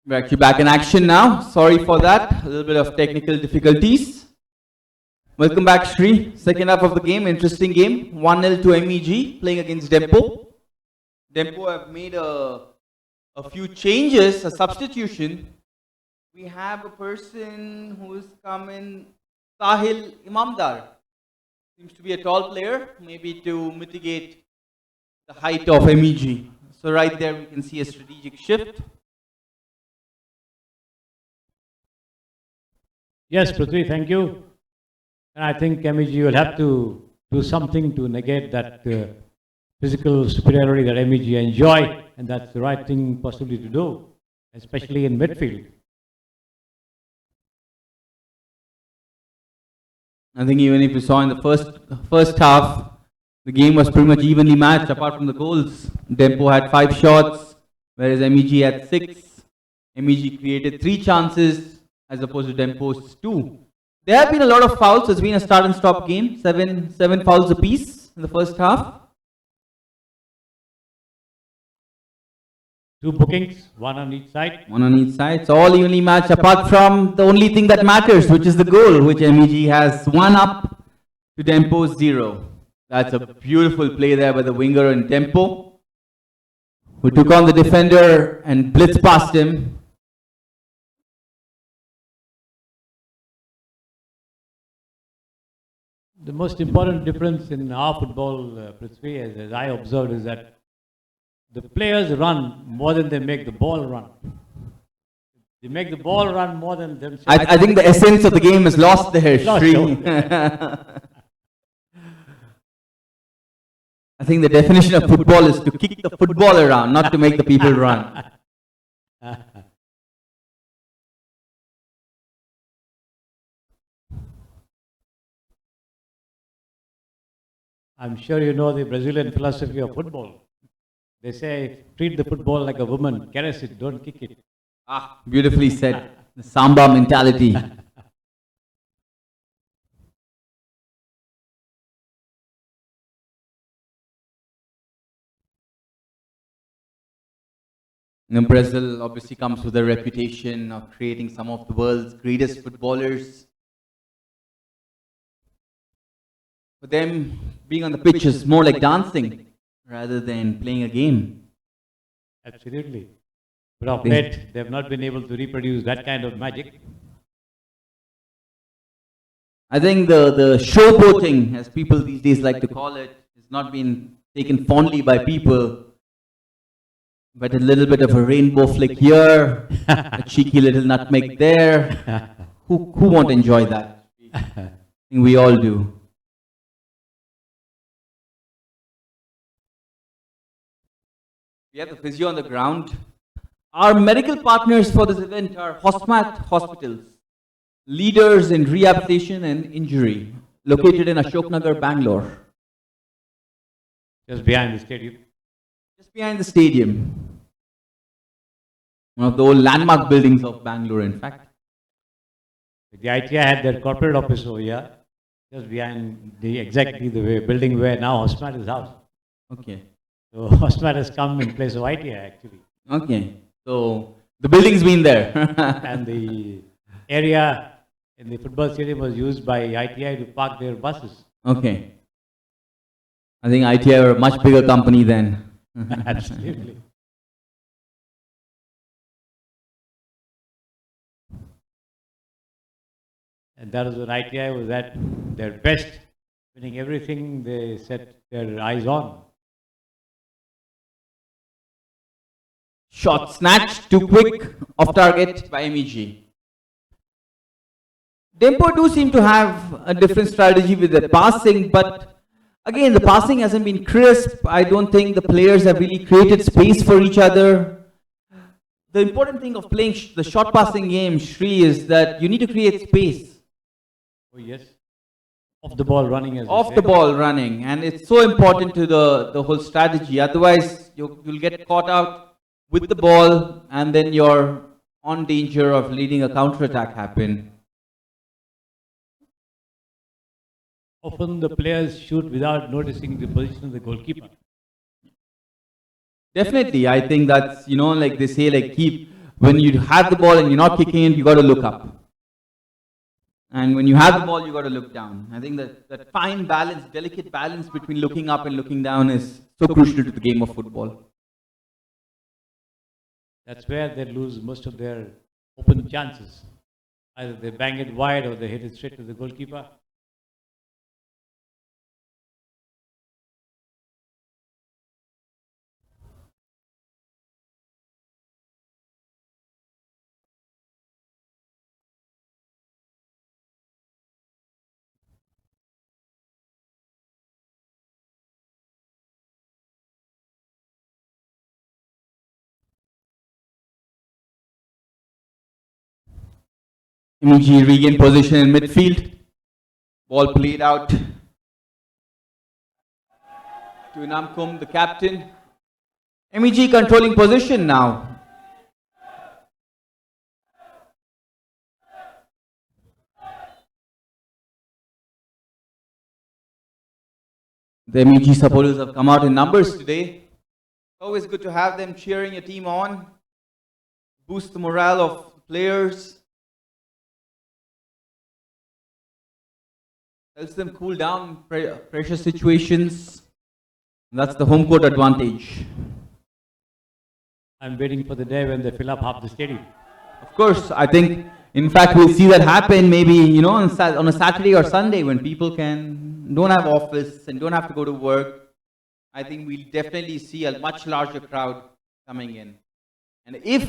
S1: We're actually back in action now. Sorry for that. A little bit of technical difficulties. Welcome back, Shri. Second half of the game, interesting game. 1-0 to MEG, playing against Dempo. Dempo have made a few changes, a substitution. We have a person who is coming, Sahil Imamdar. Seems to be a tall player, maybe to mitigate the height of MEG. So right there we can see a strategic shift.
S2: Yes, Prithvi, thank you. And I think MEG will have to do something to negate that physical superiority that MEG enjoy, and that's the right thing possibly to do, especially in midfield.
S1: I think even if you saw in the first half, the game was pretty much evenly matched apart from the goals. Dempo had 5 shots, whereas MEG had 6. MEG created 3 chances as opposed to Dempo's 2. There have been a lot of fouls. It's been a start and stop game. 7 fouls apiece in the first half.
S2: 2 bookings, 1 on each side.
S1: 1 on each side. It's all evenly matched apart from the only thing that matters, which is the goal, which MEG has 1 up to Dempo's 0. That's a beautiful play there by the winger in Dempo, who took on the defender and blitzed past him.
S2: The most important difference in our football, Prithvi, as I observed, is that the players run more than they make the ball run. They make the ball run more than themselves.
S1: I think the essence of the game is lost there, Shri. I think the definition of football is to kick the football around, not to make the people run.
S2: I'm sure you know the Brazilian philosophy of football. They say, treat the football like a woman, caress it, don't kick it.
S1: Ah, beautifully said. The Samba mentality. Brazil obviously comes with a reputation of creating some of the world's greatest footballers. For them, being on the pitch is more like dancing rather than playing a game.
S2: Absolutely. But of late, they have not been able to reproduce that kind of magic.
S1: I think the showboating, as people these days like to call it, has not been taken fondly by people. But a little bit of a rainbow flick here, a cheeky little nutmeg there. Who won't enjoy that? I think we all do. We have the physio on the ground. Our medical partners for this event are Hosmat Hospitals, leaders in rehabilitation and injury, located in Ashoknagar, Bangalore.
S2: Just behind the stadium.
S1: Just behind the stadium. One of the old landmark buildings of Bangalore, in fact.
S2: The ITI had their corporate office over here, just behind exactly the building where now Hosmat is housed.
S1: Okay.
S2: So Hosmat has come in place of ITI actually.
S1: Okay. So the building's been there.
S2: And the area in the football stadium was used by ITI to park their buses.
S1: Okay. I think ITI are a much bigger company then.
S2: Absolutely. And that was when ITI was at their best, winning everything they set their eyes on.
S1: Shot snatched, too quick, off target by MEG. Dempo do seem to have a different strategy with the passing, but again, the passing hasn't been crisp. I don't think the players have really created space for each other. The important thing of playing the short passing game, Shri, is that you need to create space.
S2: Oh yes. Off the ball running as
S1: Off the ball running, and it's so important to the whole strategy. Otherwise, you'll get caught out with the ball, and then you're on danger of letting a counter-attack happen.
S2: Often the players shoot without noticing the position of the goalkeeper.
S1: Definitely, I think that's, like they say, like when you have the ball and you're not kicking it, you got to look up. And when you have the ball, you got to look down. I think that fine balance, delicate balance between looking up and looking down is so crucial to the game of football.
S2: That's where they lose most of their open chances. Either they bang it wide or they hit it straight to the goalkeeper.
S1: MEG regain position in midfield. Ball played out to Namkum, the captain. MEG controlling position now. The MEG supporters have come out in numbers today. Always good to have them cheering your team on. Boost the morale of players. Helps them cool down pressure situations. That's the home court advantage.
S2: I'm waiting for the day when they fill up half the stadium.
S1: Of course, I think, in fact, we'll see that happen maybe, on a Saturday or Sunday when people don't have office and don't have to go to work. I think we'll definitely see a much larger crowd coming in. And if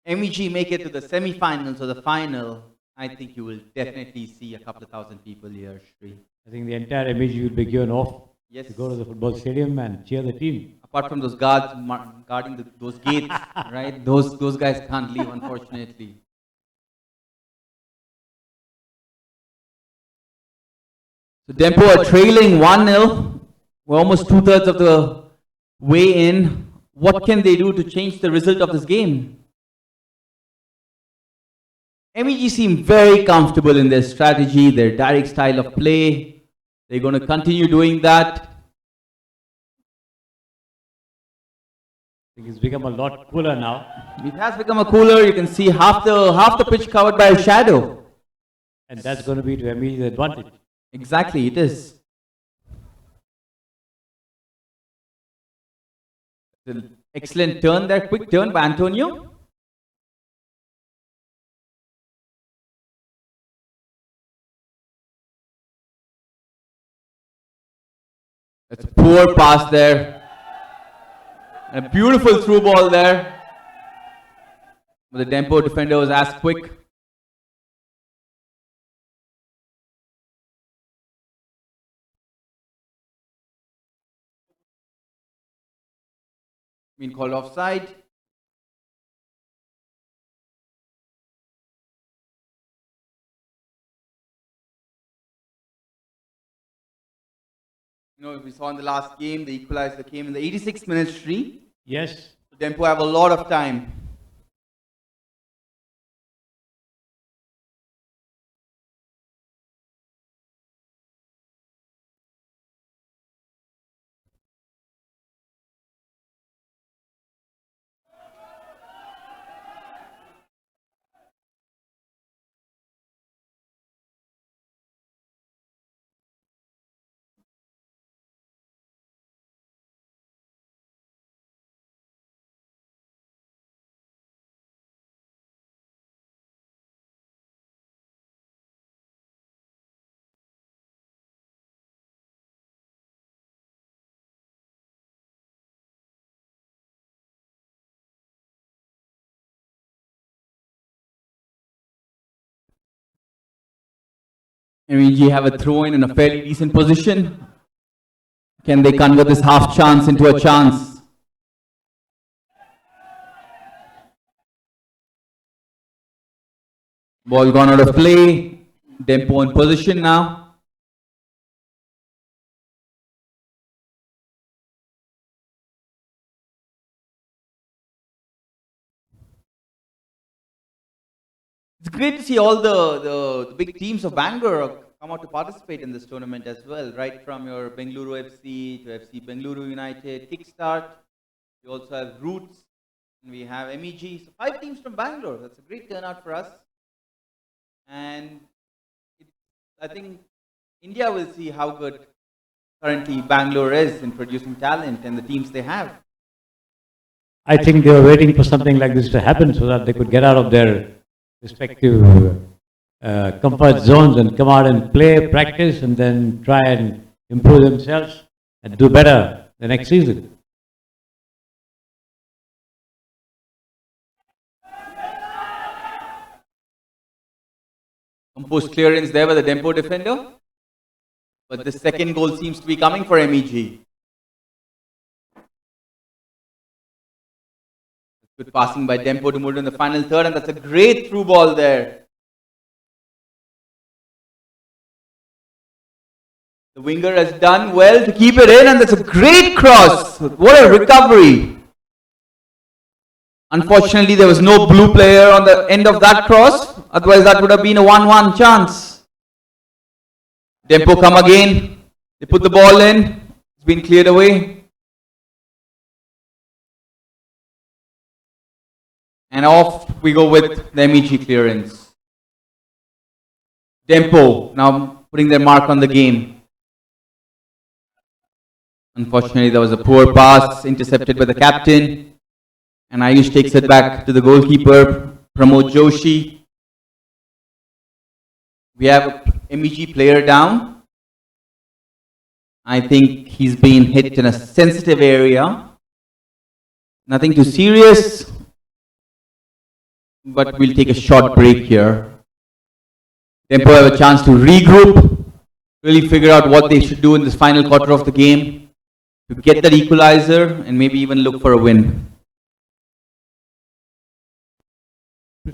S1: MEG make it to the semi-finals or the final, I think you will definitely see a couple of thousand people here, Shri.
S2: I think the entire MEG will be given off to go to the football stadium and cheer the team.
S1: Apart from those guards guarding those gates, right? Those guys can't leave, unfortunately. So Dempo are trailing 1-0. We're almost 2/3 of the way in. What can they do to change the result of this game? MEG seem very comfortable in their strategy, their direct style of play. They're going to continue doing that.
S2: I think it's become a lot cooler now.
S1: It has become a cooler. You can see half the pitch covered by a shadow.
S2: And that's going to be to MEG's advantage.
S1: Exactly, it is. Excellent turn there, quick turn by Antonio. That's a poor pass there. And a beautiful through ball there. But the Dempo defender was as quick. Been called offside. We saw in the last game, the equalizer came in the 86th minute, Shri.
S2: Yes.
S1: Dempo have a lot of time. MEG have a throw-in in a fairly decent position. Can they convert this half chance into a chance? Ball gone out of play. Dempo in position now. It's great to see all the big teams of Bangalore come out to participate in this tournament as well, right from your Bengaluru FC to FC Bengaluru United, Kickstart. You also have Roots, We have MEG, so 5 teams from Bangalore. That's a great turnout for us. And I think India will see how good currently Bangalore is in producing talent and the teams they have.
S2: I think they were waiting for something like this to happen so that they could get out of their respective comfort zones and come out and play, practice, and then try and improve themselves and do better the next season.
S1: Composed clearance there by the Dempo defender. But the second goal seems to be coming for MEG. Good passing by Dempo to move in the final third, and that's a great through ball there. The winger has done well to keep it in, and that's a great cross. What a recovery. Unfortunately, there was no blue player on the end of that cross. Otherwise, that would have been a 1-1 chance. Dempo come again. They put the ball in. It's been cleared away. And off we go with the MEG clearance. Dempo now putting their mark on the game. Unfortunately, there was a poor pass intercepted by the captain. And Ayush takes it back to the goalkeeper, Pramod Joshi. We have a MEG player down. I think he's been hit in a sensitive area. Nothing too serious, but we'll take a short break here. Dempo have a chance to regroup, really figure out what they should do in this final quarter of the game to get that equalizer and maybe even look for a win.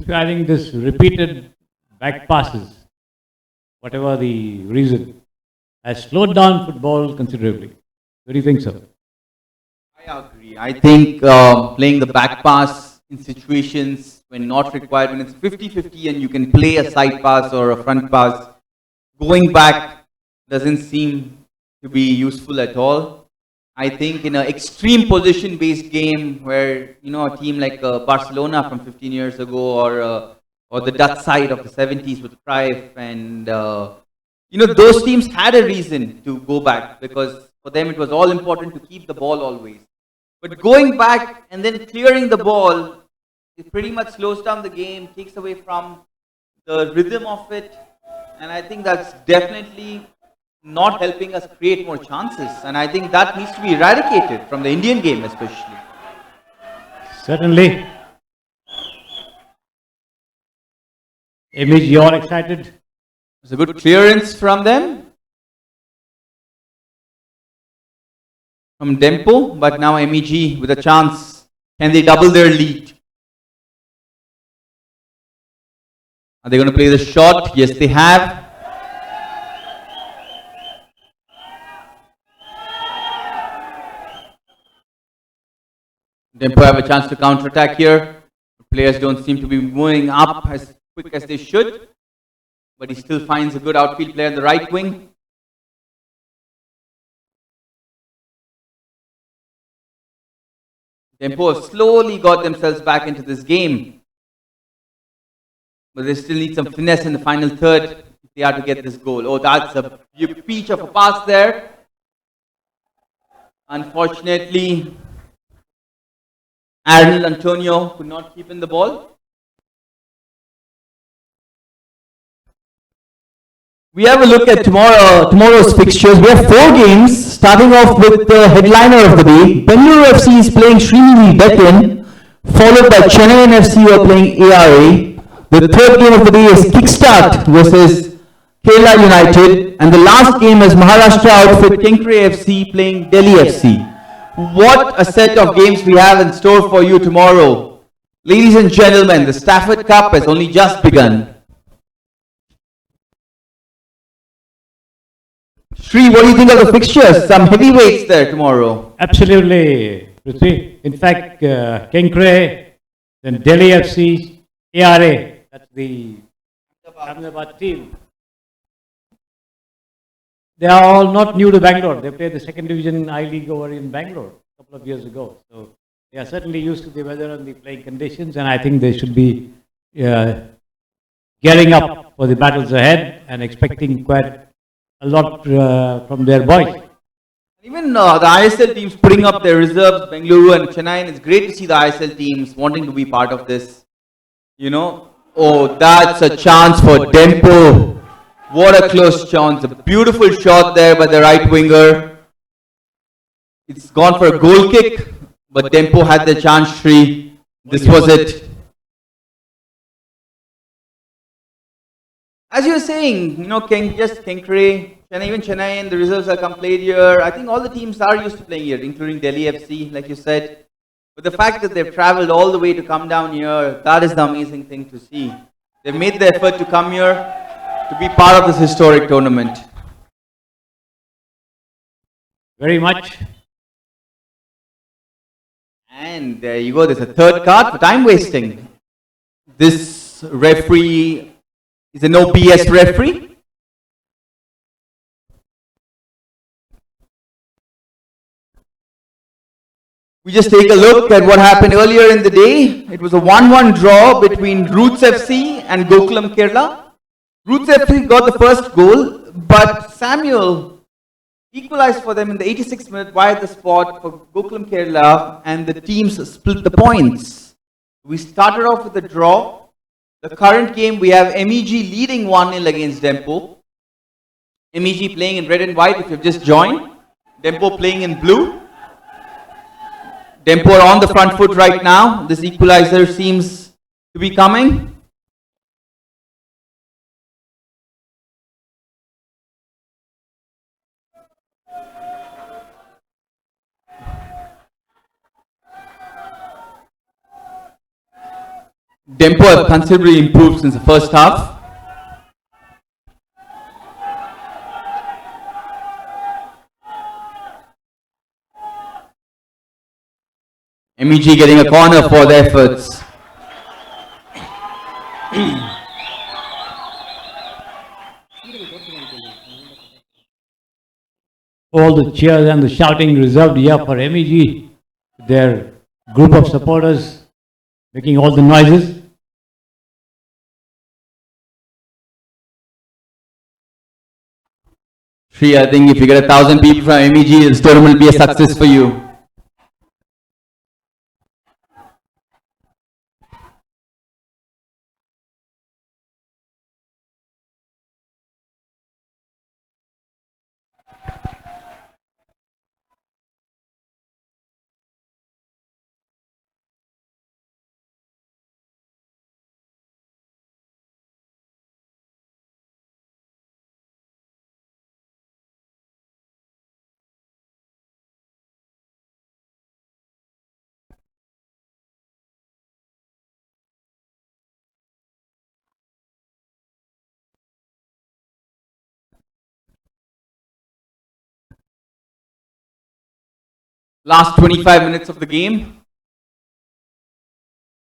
S2: I think this repeated back passes, whatever the reason, has slowed down football considerably. What do you think so?
S1: I agree. I think playing the back pass in situations when not required, when it's 50-50 and you can play a side pass or a front pass, going back doesn't seem to be useful at all. I think in an extreme position-based game where, you know, a team like Barcelona from 15 years ago or the Dutch side of the 70s with Cruyff and, you know, those teams had a reason to go back because for them it was all important to keep the ball always. But going back and then clearing the ball, it pretty much slows down the game, takes away from the rhythm of it, and I think that's definitely not helping us create more chances, and I think that needs to be eradicated from the Indian game especially.
S2: Certainly. MEG, you all excited?
S1: It's a good clearance from them, from Dempo, but now MEG with a chance. Can they double their lead? Are they going to play the shot? Yes, they have. Dempo have a chance to counter-attack here. Players don't seem to be moving up as quick as they should. But he still finds a good outfield player in the right wing. Dempo have slowly got themselves back into this game. But they still need some finesse in the final third if they are to get this goal. Oh, that's a peach of a pass there. Unfortunately, Arnold Antonio could not keep in the ball. We have a look at tomorrow's fixtures. We have 4 games, starting off with the headliner of the day. Bengaluru FC is playing Srinivasan Deccan, followed by Chennai FC who are playing ARA. The third game of the day is Kickstart versus Kerala United, and the last game is Maharashtra outfit Kenkre FC playing Delhi FC. What a set of games we have in store for you tomorrow. Ladies and gentlemen, the Stafford Cup has only just begun. Sri, what do you think of the fixtures? Some heavyweights there tomorrow.
S2: Absolutely, Prithvi. In fact, Kenkre, then Delhi FC, ARA, that's the Ahmedabad team. They are all not new to Bangalore. They played the second division I League over in Bangalore a couple of years ago. So They are certainly used to the weather and the playing conditions, and I think they should be uh, gearing up for the battles ahead and expecting quite a lot from their boys.
S1: Even the ISL teams putting up their reserves, Bengaluru and Chennai, and it's great to see the ISL teams wanting to be part of this. You know, oh, that's a chance for Dempo. What a close chance. A beautiful shot there by the right winger. It's gone for a goal kick, but Dempo had the chance, Sri. This was it. As you were saying, you know, Kenkre, even Chennai and the reserves have come played here. I think all the teams are used to playing here, including Delhi FC, like you said. But the fact that they've travelled all the way to come down here, that is the amazing thing to see. They've made the effort to come here to be part of this historic tournament.
S2: Very much.
S1: And there you go, there's a third card for time wasting. This referee is a no BS referee. We just take a look at what happened earlier in the day. It was a 1-1 draw between Roots FC and Gokulam Kerala. Roots FC got the first goal, but Samuel equalized for them in the 86th minute via the spot for Gokulam Kerala, and the teams split the points. We started off with a draw. The current game, we have MEG leading 1-0 against Dempo. MEG playing in red and white if you've just joined. Dempo playing in blue. Dempo are on the front foot right now. This equalizer seems to be coming. Dempo have considerably improved since the first half. MEG getting a corner for their efforts.
S2: All the cheers and the shouting reserved here for MEG, their group of supporters making all the noises.
S1: Sri, I think if you get 1,000 people from MEG, this tournament will be a success for you. Last 25 minutes of the game.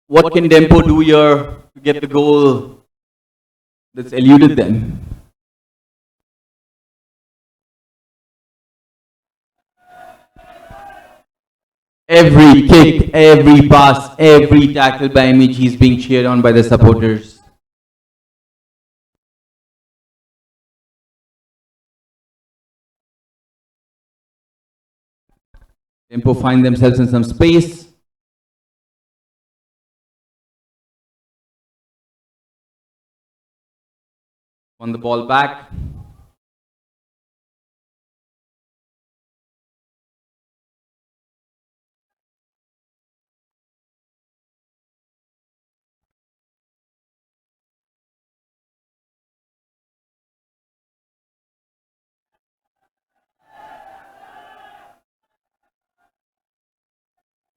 S1: What can Dempo do here to get the goal that's eluded them? Every kick, every pass, every tackle by MEG is being cheered on by the supporters. Dempo find themselves in some space. Won the ball back.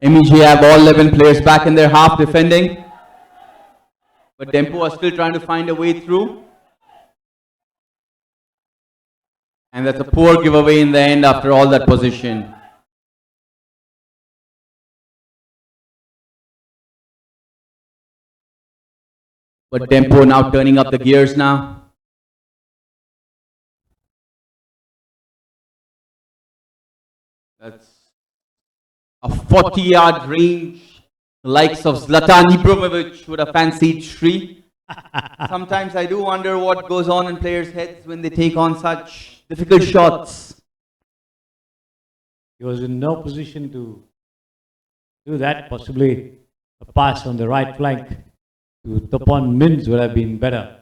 S1: MEG have all 11 players back in their half defending. But Dempo are still trying to find a way through. And that's a poor giveaway in the end after all that position. But Dempo now turning up the gears now. That's a 40-yard range, the likes of Zlatan Ibrahimovic would have fancied Sri. Sometimes I do wonder what goes on in players' heads when they take on such difficult shots.
S2: He was in no position to do that. Possibly a pass on the right flank to Topon Mins would have been better.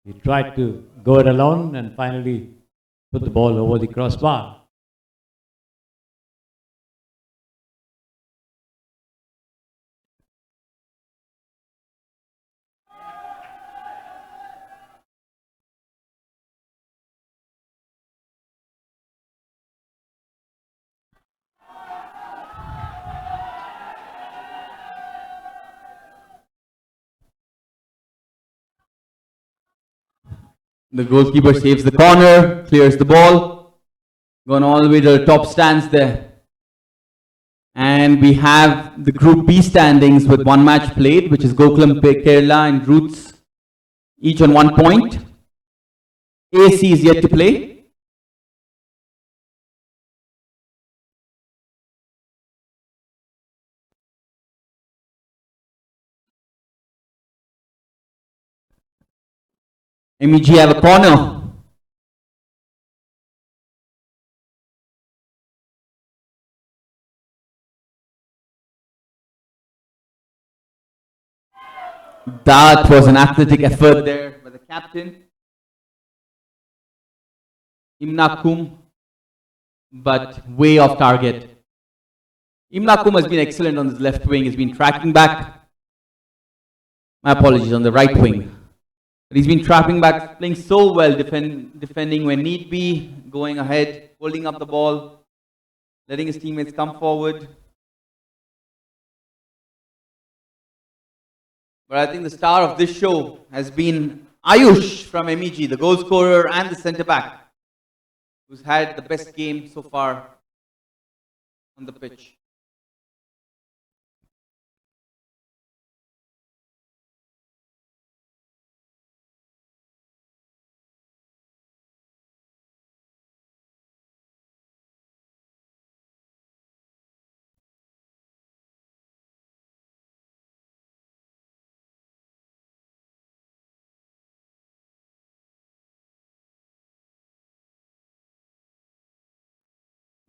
S2: He tried to go it alone and finally put the ball over the crossbar.
S1: The goalkeeper saves the corner, clears the ball, gone all the way to the top stands there. And we have the Group B standings with one match played, which is Gokulam Kerala and Roots, each on 1 point. AC is yet to play. MEG have a corner. That was an athletic effort there by the captain, Imnakum, but way off target. Imnakum has been excellent on his left wing, he's been tracking back. My apologies, on the right wing. But he's been trapping back, playing so well, defending when need be, going ahead, holding up the ball, letting his teammates come forward. But I think the star of this show has been Ayush from MEG, the goal scorer and the centre back, who's had the best game so far on the pitch.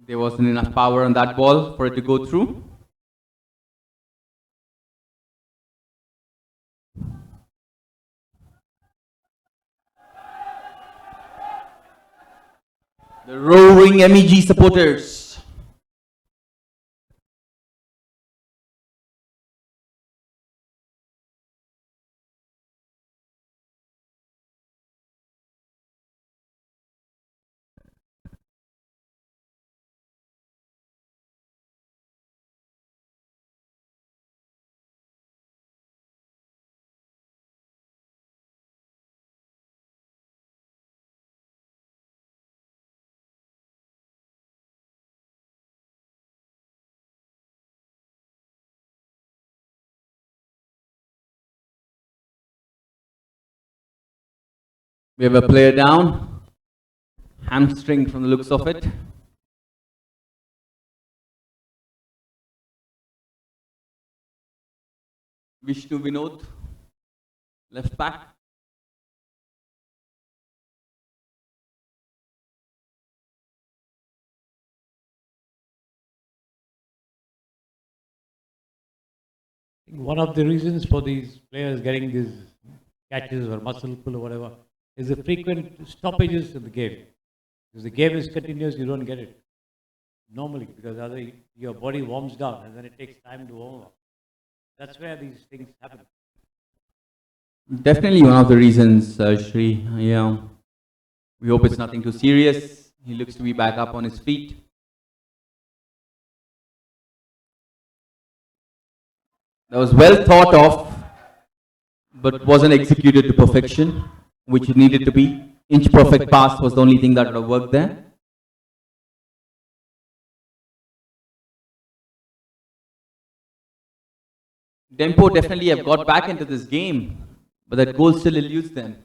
S1: There wasn't enough power on that ball for it to go through. The roaring MEG supporters. We have a player down, hamstring from the looks of it. Vishnu Vinod, left back.
S2: One of the reasons for these players getting these catches or muscle pull or whatever is the frequent stoppages in the game. If the game is continuous, you don't get it normally because your body warms down and then it takes time to warm up. That's where these things happen.
S1: Definitely one of the reasons, Shri. Yeah. We hope it's nothing too serious. He looks to be back up on his feet. That was well thought of, but wasn't executed to perfection, which it needed to be. Inch perfect pass was the only thing that would have worked there. Dempo definitely have got back into this game, but that goal still eludes them.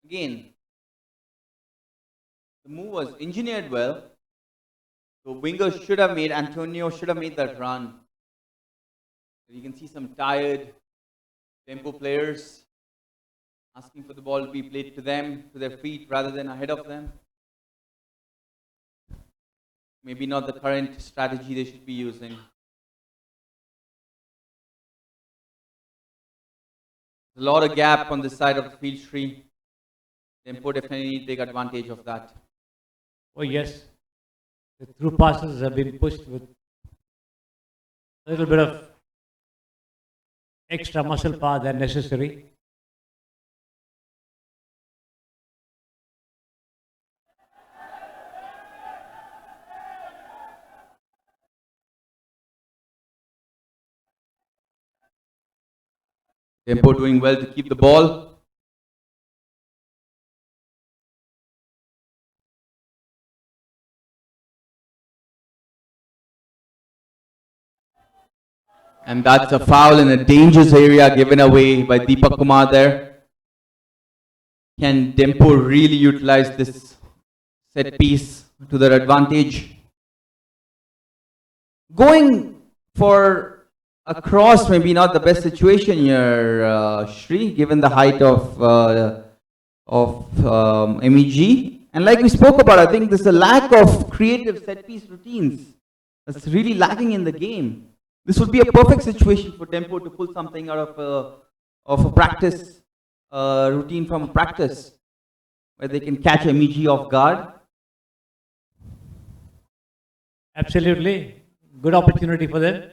S1: Again, the move was engineered well. So winger should have made, Antonio should have made that run. You can see some tired Dempo players asking for the ball to be played to them, to their feet, rather than ahead of them. Maybe not the current strategy they should be using. There's a lot of gap on this side of the field tree. Dempo definitely need to take advantage of that.
S2: Oh yes, the through passes have been pushed with a little bit of extra muscle power than necessary.
S1: Dempo doing well to keep the ball. And that's a foul in a dangerous area given away by Deepak Kumar there. Can Dempo really utilize this set piece to their advantage? Going for a cross, maybe not the best situation here, Shri, given the height of MEG. And like we spoke about, I think there's a lack of creative set piece routines that's really lacking in the game. This would be a perfect situation for Dempo to pull something out of a practice routine from a practice, where they can catch MEG off guard.
S2: Absolutely, good opportunity for them.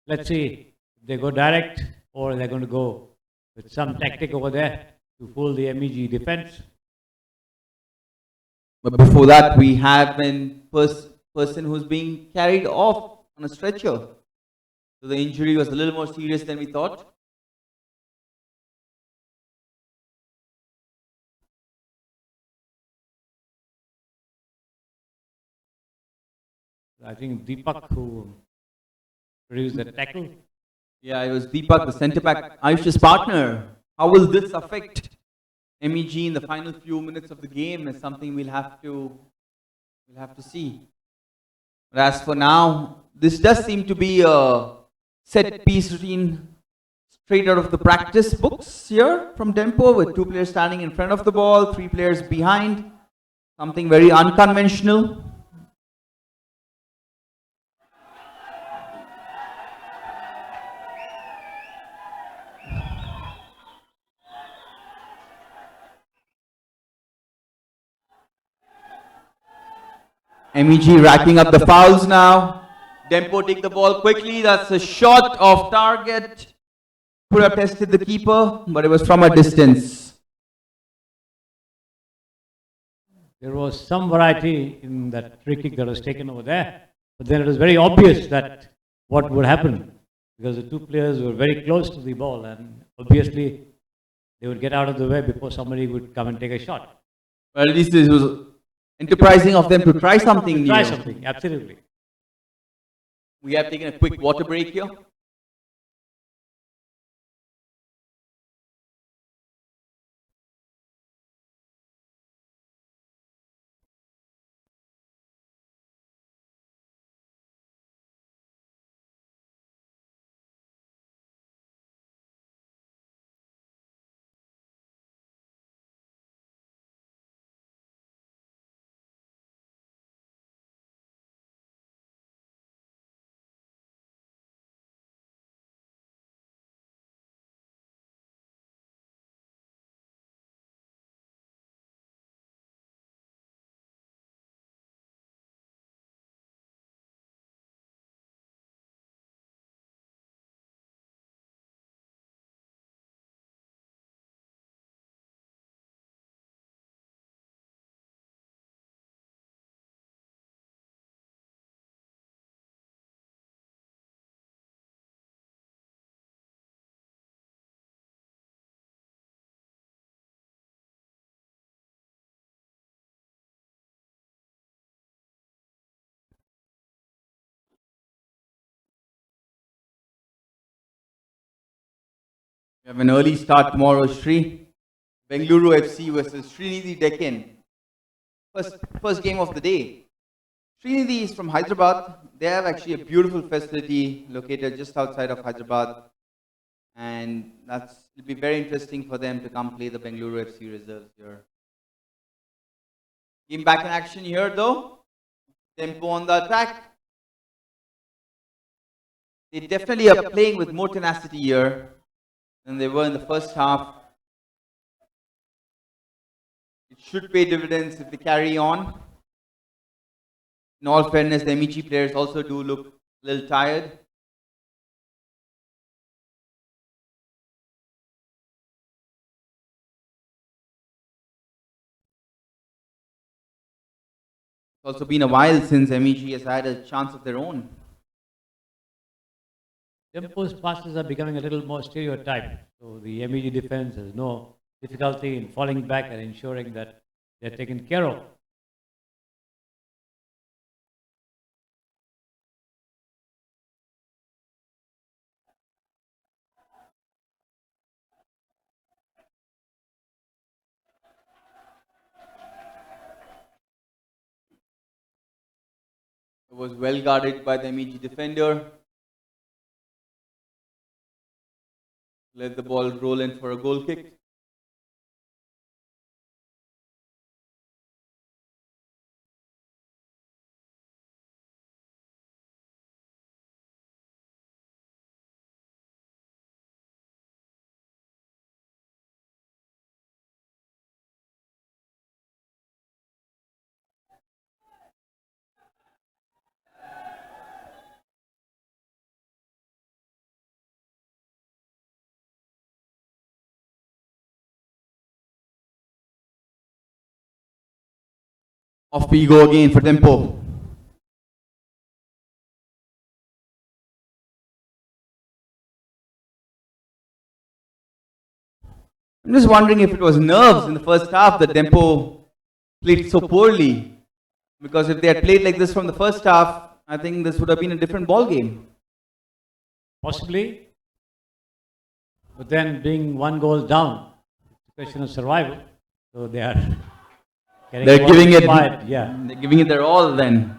S2: Let's see if they go direct or they're going to go with some tactic over there to fool the MEG defense.
S1: But before that, we have a person who's being carried off on a stretcher. So the injury was a little more serious than we thought.
S2: I think Deepak who produced the tackle.
S1: Yeah, it was Deepak, the centre back, Ayush's partner. How will this affect MEG in the final few minutes of the game is something we'll have to see. But as for now, this does seem to be a set piece routine straight out of the practice books here from Dempo, with 2 players standing in front of the ball, 3 players behind. Something very unconventional. MEG racking up the fouls now. Dempo take the ball quickly. That's a shot off target. Could have tested the keeper, but it was from a distance.
S2: There was some variety in that free kick that was taken over there, but then it was very obvious that what would happen, because the 2 players were very close to the ball and obviously they would get out of the way before somebody would come and take a shot.
S1: Well, at least this was enterprising of them to try something new.
S2: Try something, absolutely.
S1: We have taken a quick water break here. We have an early start tomorrow, Shri. Bengaluru FC versus Srinidhi Deccan. First game of the day. Srinidhi is from Hyderabad. They have actually a beautiful facility located just outside of Hyderabad. And it'll be very interesting for them to come play the Bengaluru FC reserves here. Game back in action here though. Dempo on the attack. They definitely are playing with more tenacity here than they were in the first half. It should pay dividends if they carry on. In all fairness, the MEG players also do look a little tired. It's also been a while since MEG has had a chance of their own.
S2: Dempo's passes are becoming a little more stereotyped. So the MEG defense has no difficulty in falling back and ensuring that they're taken care of.
S1: It was well guarded by the MEG defender. Let the ball roll in for a goal kick. Off we go again for Dempo. I'm just wondering if it was nerves in the first half that Dempo played so poorly. Because if they had played like this from the first half, I think this would have been a different ball game.
S2: Possibly. But then being one goal down, it's a question of survival. So they are
S1: They're giving it,
S2: yeah.
S1: They're giving it their all then.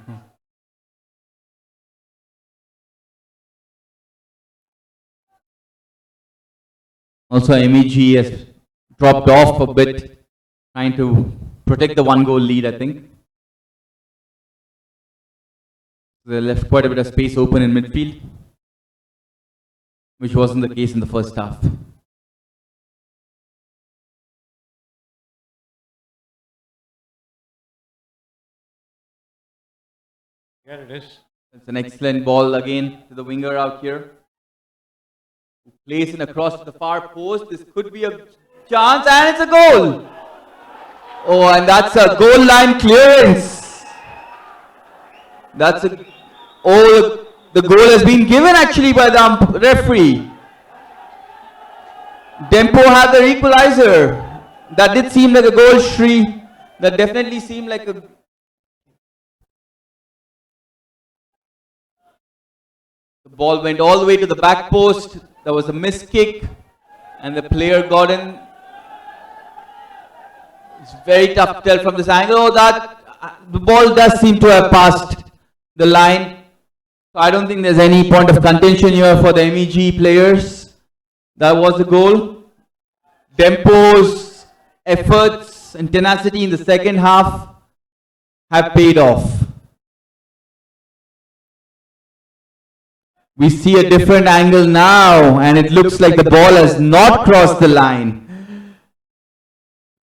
S1: Also, MEG has dropped off a bit, trying to protect the one goal lead, I think. They left quite a bit of space open in midfield, which wasn't the case in the first half.
S2: Here it is.
S1: It's an excellent ball again to the winger out here. Who plays in across to the far post. This could be a chance and it's a goal. Oh, and that's a goal line clearance. The goal has been given actually by the referee. Dempo had the equalizer. That did seem like a goal, Shri. That definitely seemed like a... The ball went all the way to the back post. There was a missed kick and the player got in. It's very tough to tell from this angle. Oh, the ball does seem to have passed the line. So I don't think there's any point of contention here for the MEG players. That was the goal. Dempo's efforts and tenacity in the second half have paid off. We see a different angle now and it looks like the ball has not crossed the line.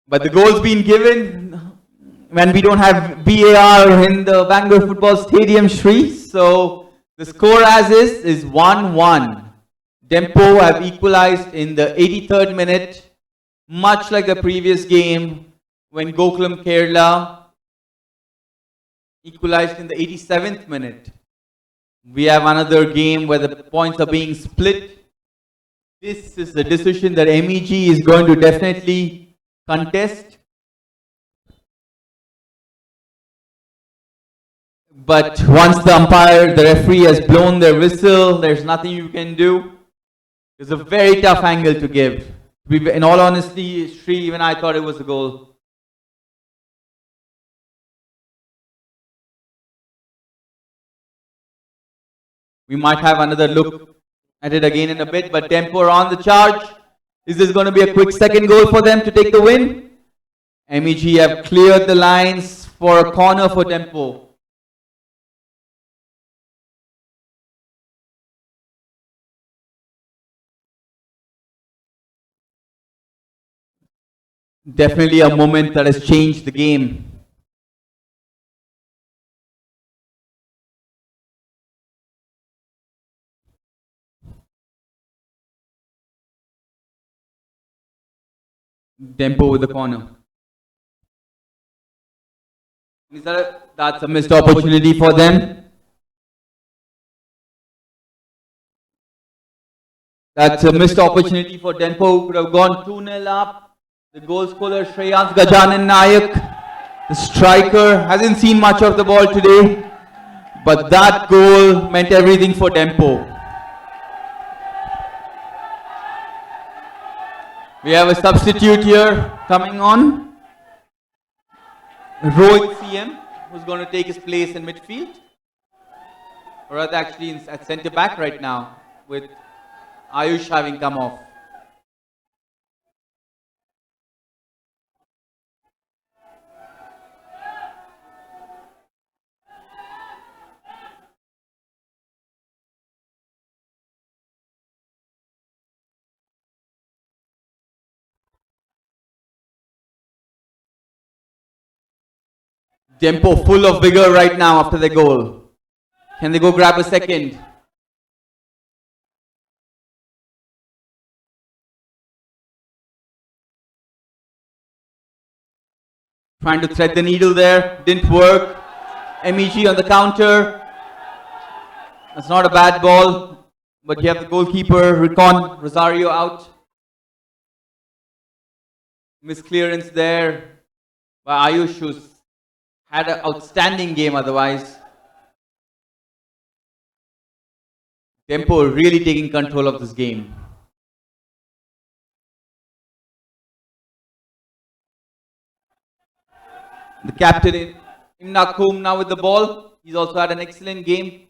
S1: But the goal's been given when we don't have VAR in the Bangalore Football Stadium, Shri. So the score as is 1-1. Dempo have equalized in the 83rd minute, much like the previous game when Gokulam Kerala equalized in the 87th minute. We have another game where the points are being split. This is the decision that MEG is going to definitely contest. But once the referee has blown their whistle, there's nothing you can do. It's a very tough angle to give In all honesty, Sri, even I thought it was a goal. We might have another look at it again in a bit, but Dempo are on the charge. Is this going to be a quick second goal for them to take the win? MEG have cleared the lines for a corner for Dempo. Definitely a moment that has changed the game. Dempo with the corner. That's a missed opportunity for them. That's a missed opportunity for Dempo. Could have gone 2-0 up. The goal scorer Shreyans Gajanan Nayak, the striker, hasn't seen much of the ball today, but that goal meant everything for Dempo. We have a substitute here coming on. Rohit CM, who's going to take his place in midfield. Or rather actually at centre back right now, with Ayush having come off. Dempo full of vigor right now after the goal. Can they go grab a second? Trying to thread the needle there, didn't work. MEG on the counter. That's not a bad ball, but you have the goalkeeper, Ricon Rosario out. Misclearance there by Ayush, who's had an outstanding game otherwise. Dempo really taking control of this game. The captain Imna Kum now with the ball. He's also had an excellent game.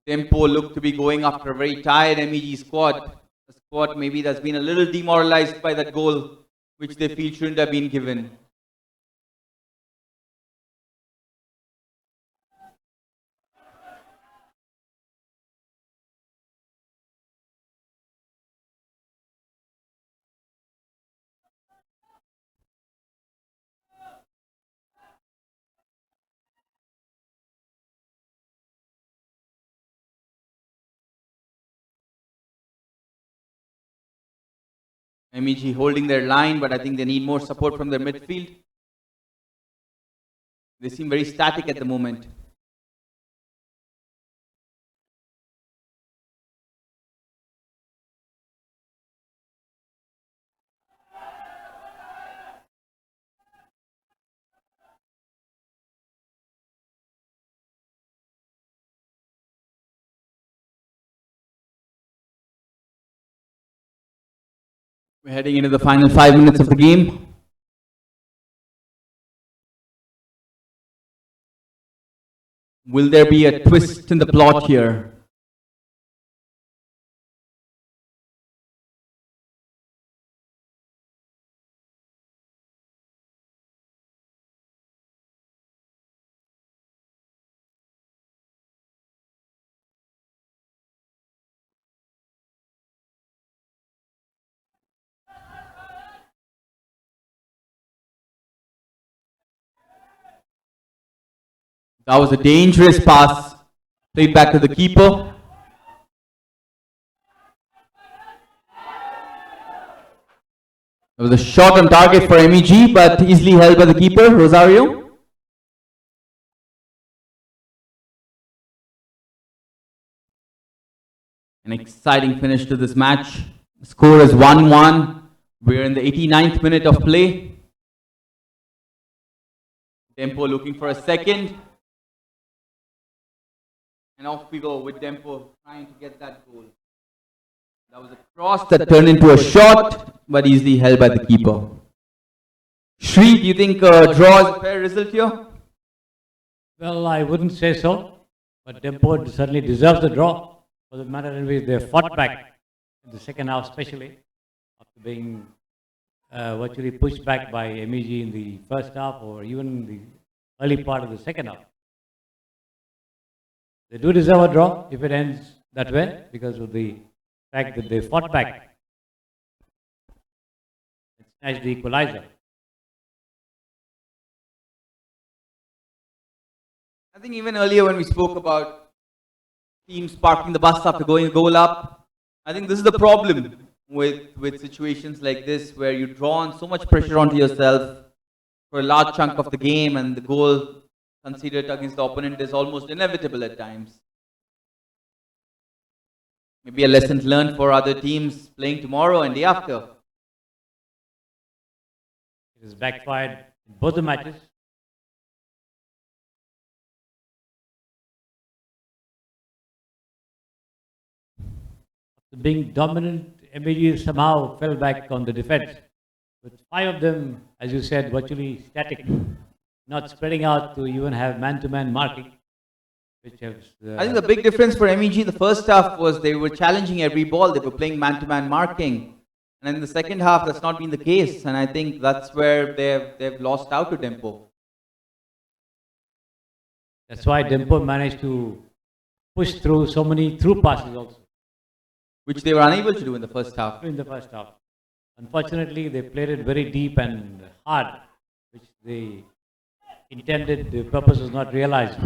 S1: Dempo looked to be going after a very tired MEG squad. A squad maybe that's been a little demoralized by that goal, which they feel shouldn't have been given. MEG holding their line, but I think they need more support from their midfield. They seem very static at the moment. We're heading into the final 5 minutes of the game. Will there be a twist in the plot here? That was a dangerous pass, played back to the keeper. It was a shot on target for MEG, but easily held by the keeper, Rosario. An exciting finish to this match. The score is 1-1. We're in the 89th minute of play. Dempo looking for a second. And off we go with Dempo trying to get that goal. That was a cross that turned into a shot, but easily held by the keeper. Shri, do you think draw is a fair result here?
S2: Well, I wouldn't say so, but Dempo certainly deserves the draw for the manner in which they fought back in the second half, especially after being virtually pushed back by MEG in the first half or even in the early part of the second half. They do deserve a draw if it ends that way because of the fact that they fought back and snatched the equalizer.
S1: I think even earlier when we spoke about teams parking the bus after going a goal up, I think this is the problem with situations like this where you draw on so much pressure onto yourself for a large chunk of the game and the goal considered against the opponent is almost inevitable at times. Maybe a lesson learned for other teams playing tomorrow and day after.
S2: It has backfired in both the matches. After being dominant, MEG somehow fell back on the defense. With 5 of them, as you said, virtually static, not spreading out to even have man-to-man marking. Which has,
S1: I think the big difference for MEG in the first half was they were challenging every ball, they were playing man-to-man marking. And in the second half, that's not been the case. And I think that's where they've lost out to Dempo.
S2: That's why Dempo managed to push through so many through passes also.
S1: Which they were unable to do in the first half.
S2: In the first half. Unfortunately, they played it very deep and hard, which they intended, the purpose was not realized.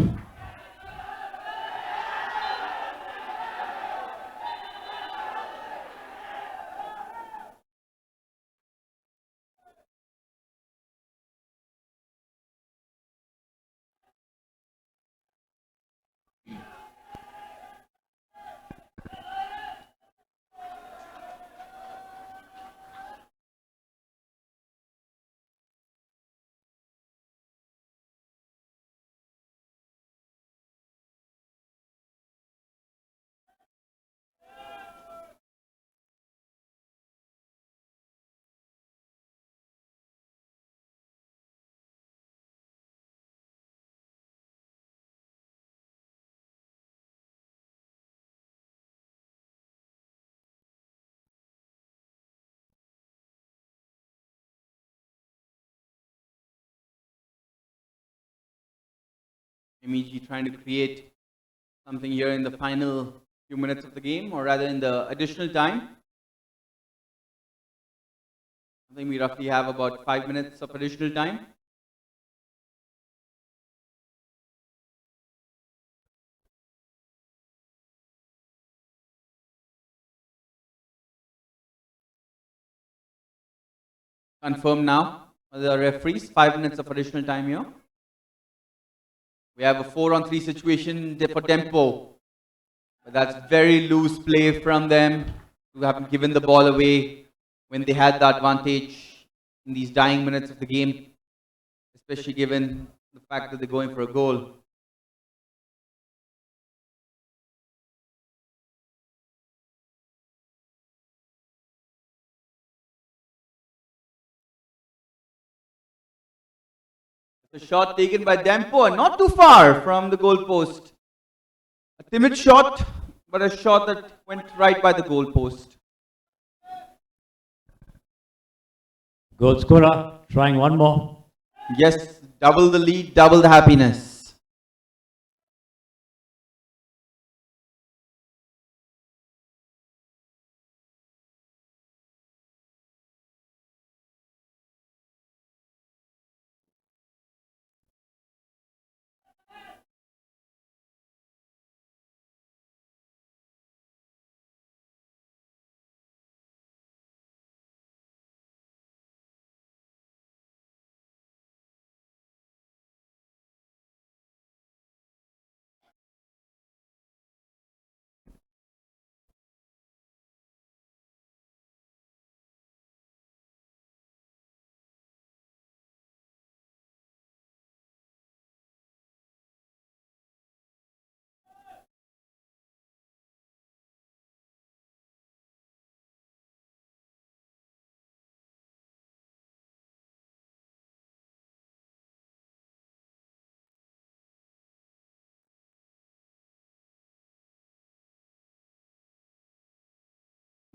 S1: MEG trying to create something here in the final few minutes of the game, or rather in the additional time. I think we roughly have about 5 minutes of additional time. Confirm now, the referees, 5 minutes of additional time here. We have a 4-on-3 situation for Dempo. But that's very loose play from them who haven't given the ball away when they had the advantage in these dying minutes of the game, especially given the fact that they're going for a goal. The shot taken by Dempo, and not too far from the goal post. A timid shot, but a shot that went right by the goal post.
S2: Goal scorer trying one more.
S1: Yes, double the lead, double the happiness.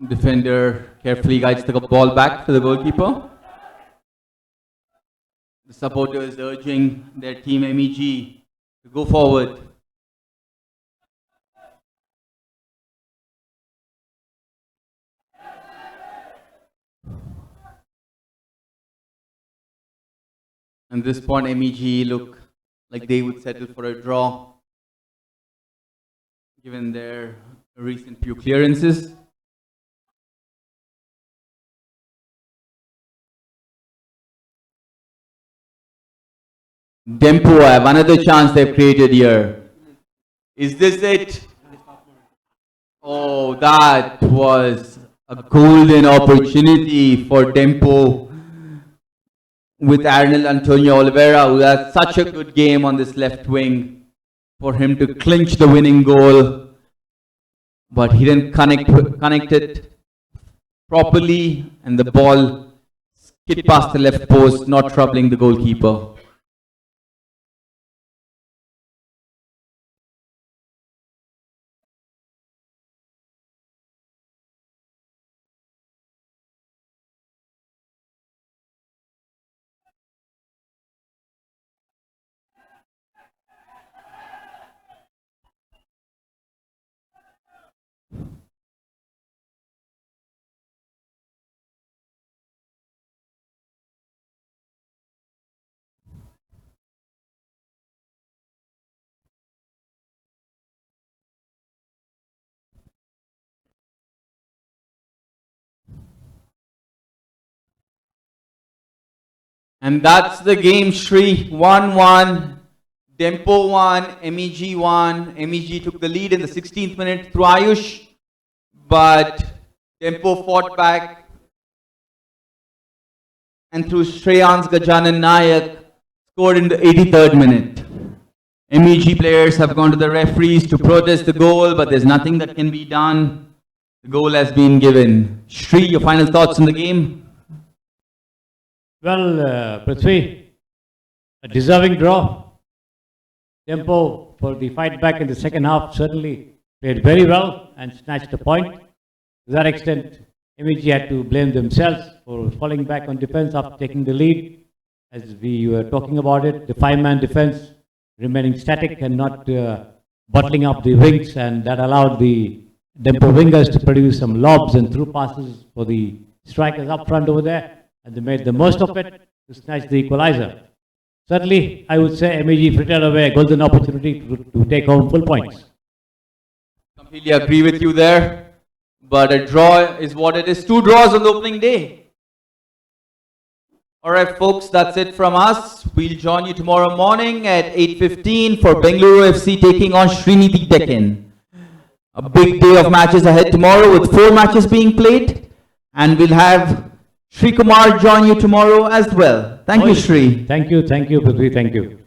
S1: Defender carefully guides the ball back to the goalkeeper. The supporters urging their team MEG to go forward. At this point, MEG look like they would settle for a draw, given their recent few clearances. Dempo have another chance they've created here. Is this it? Oh, that was a golden opportunity for Dempo with Arnold Antonio Oliveira, who had such a good game on this left wing, for him to clinch the winning goal. But he didn't connect it properly, and the ball skid past the left post, not troubling the goalkeeper. And that's the game, Shri. 1-1. Dempo 1, MEG 1. MEG took the lead in the 16th minute through Ayush, but Dempo fought back, and through Shreyans Gajanan Nayak scored in the 83rd minute. MEG players have gone to the referees to protest the goal, but there's nothing that can be done. The goal has been given. Shri, your final thoughts on the game?
S2: Well, Prithvi, a deserving draw. Dempo, for the fight back in the second half, certainly played very well and snatched a point. To that extent, MEG had to blame themselves for falling back on defense after taking the lead. As we were talking about it, the five-man defense remaining static and not bottling up the wings, and that allowed the Dempo wingers to produce some lobs and through passes for the strikers up front over there, and they made the most of it to snatch the equalizer. Certainly, I would say MEG frittered away a golden opportunity to take home full points.
S1: Completely agree with you there, but a draw is what it is. 2 draws on the opening day. Alright folks, that's it from us. We'll join you tomorrow morning at 8:15 for Bengaluru FC taking on Srinidhi Deccan. A big day of matches ahead tomorrow with 4 matches being played, and we'll have Shri Kumar join you tomorrow as well. Thank you, Shri.
S2: Thank you, Prithvi, thank you.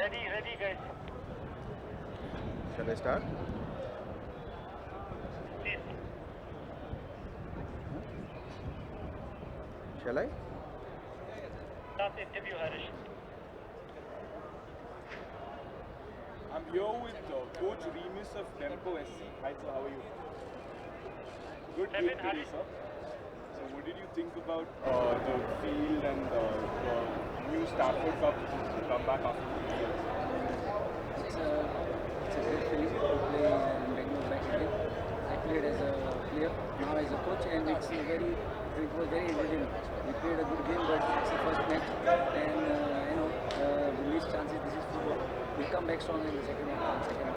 S3: Ready, guys.
S4: Shall I start?
S3: Please.
S4: Shall I?
S3: Start the interview, Harish.
S5: I'm here with Coach Remus of Dempo SC. Hi sir, how are you? Good
S3: Kevin,
S5: game today,
S3: Harish.
S5: sir. So what did you think about the field and the new Stafford Cup comeback after 2 years?
S6: It's a great feeling to play in Bangalore back again. I played as a player, now as a coach, and it was very entertaining. We played a good game, but it's the first match, and we missed chances. This is football. We'll come back strong in the second half.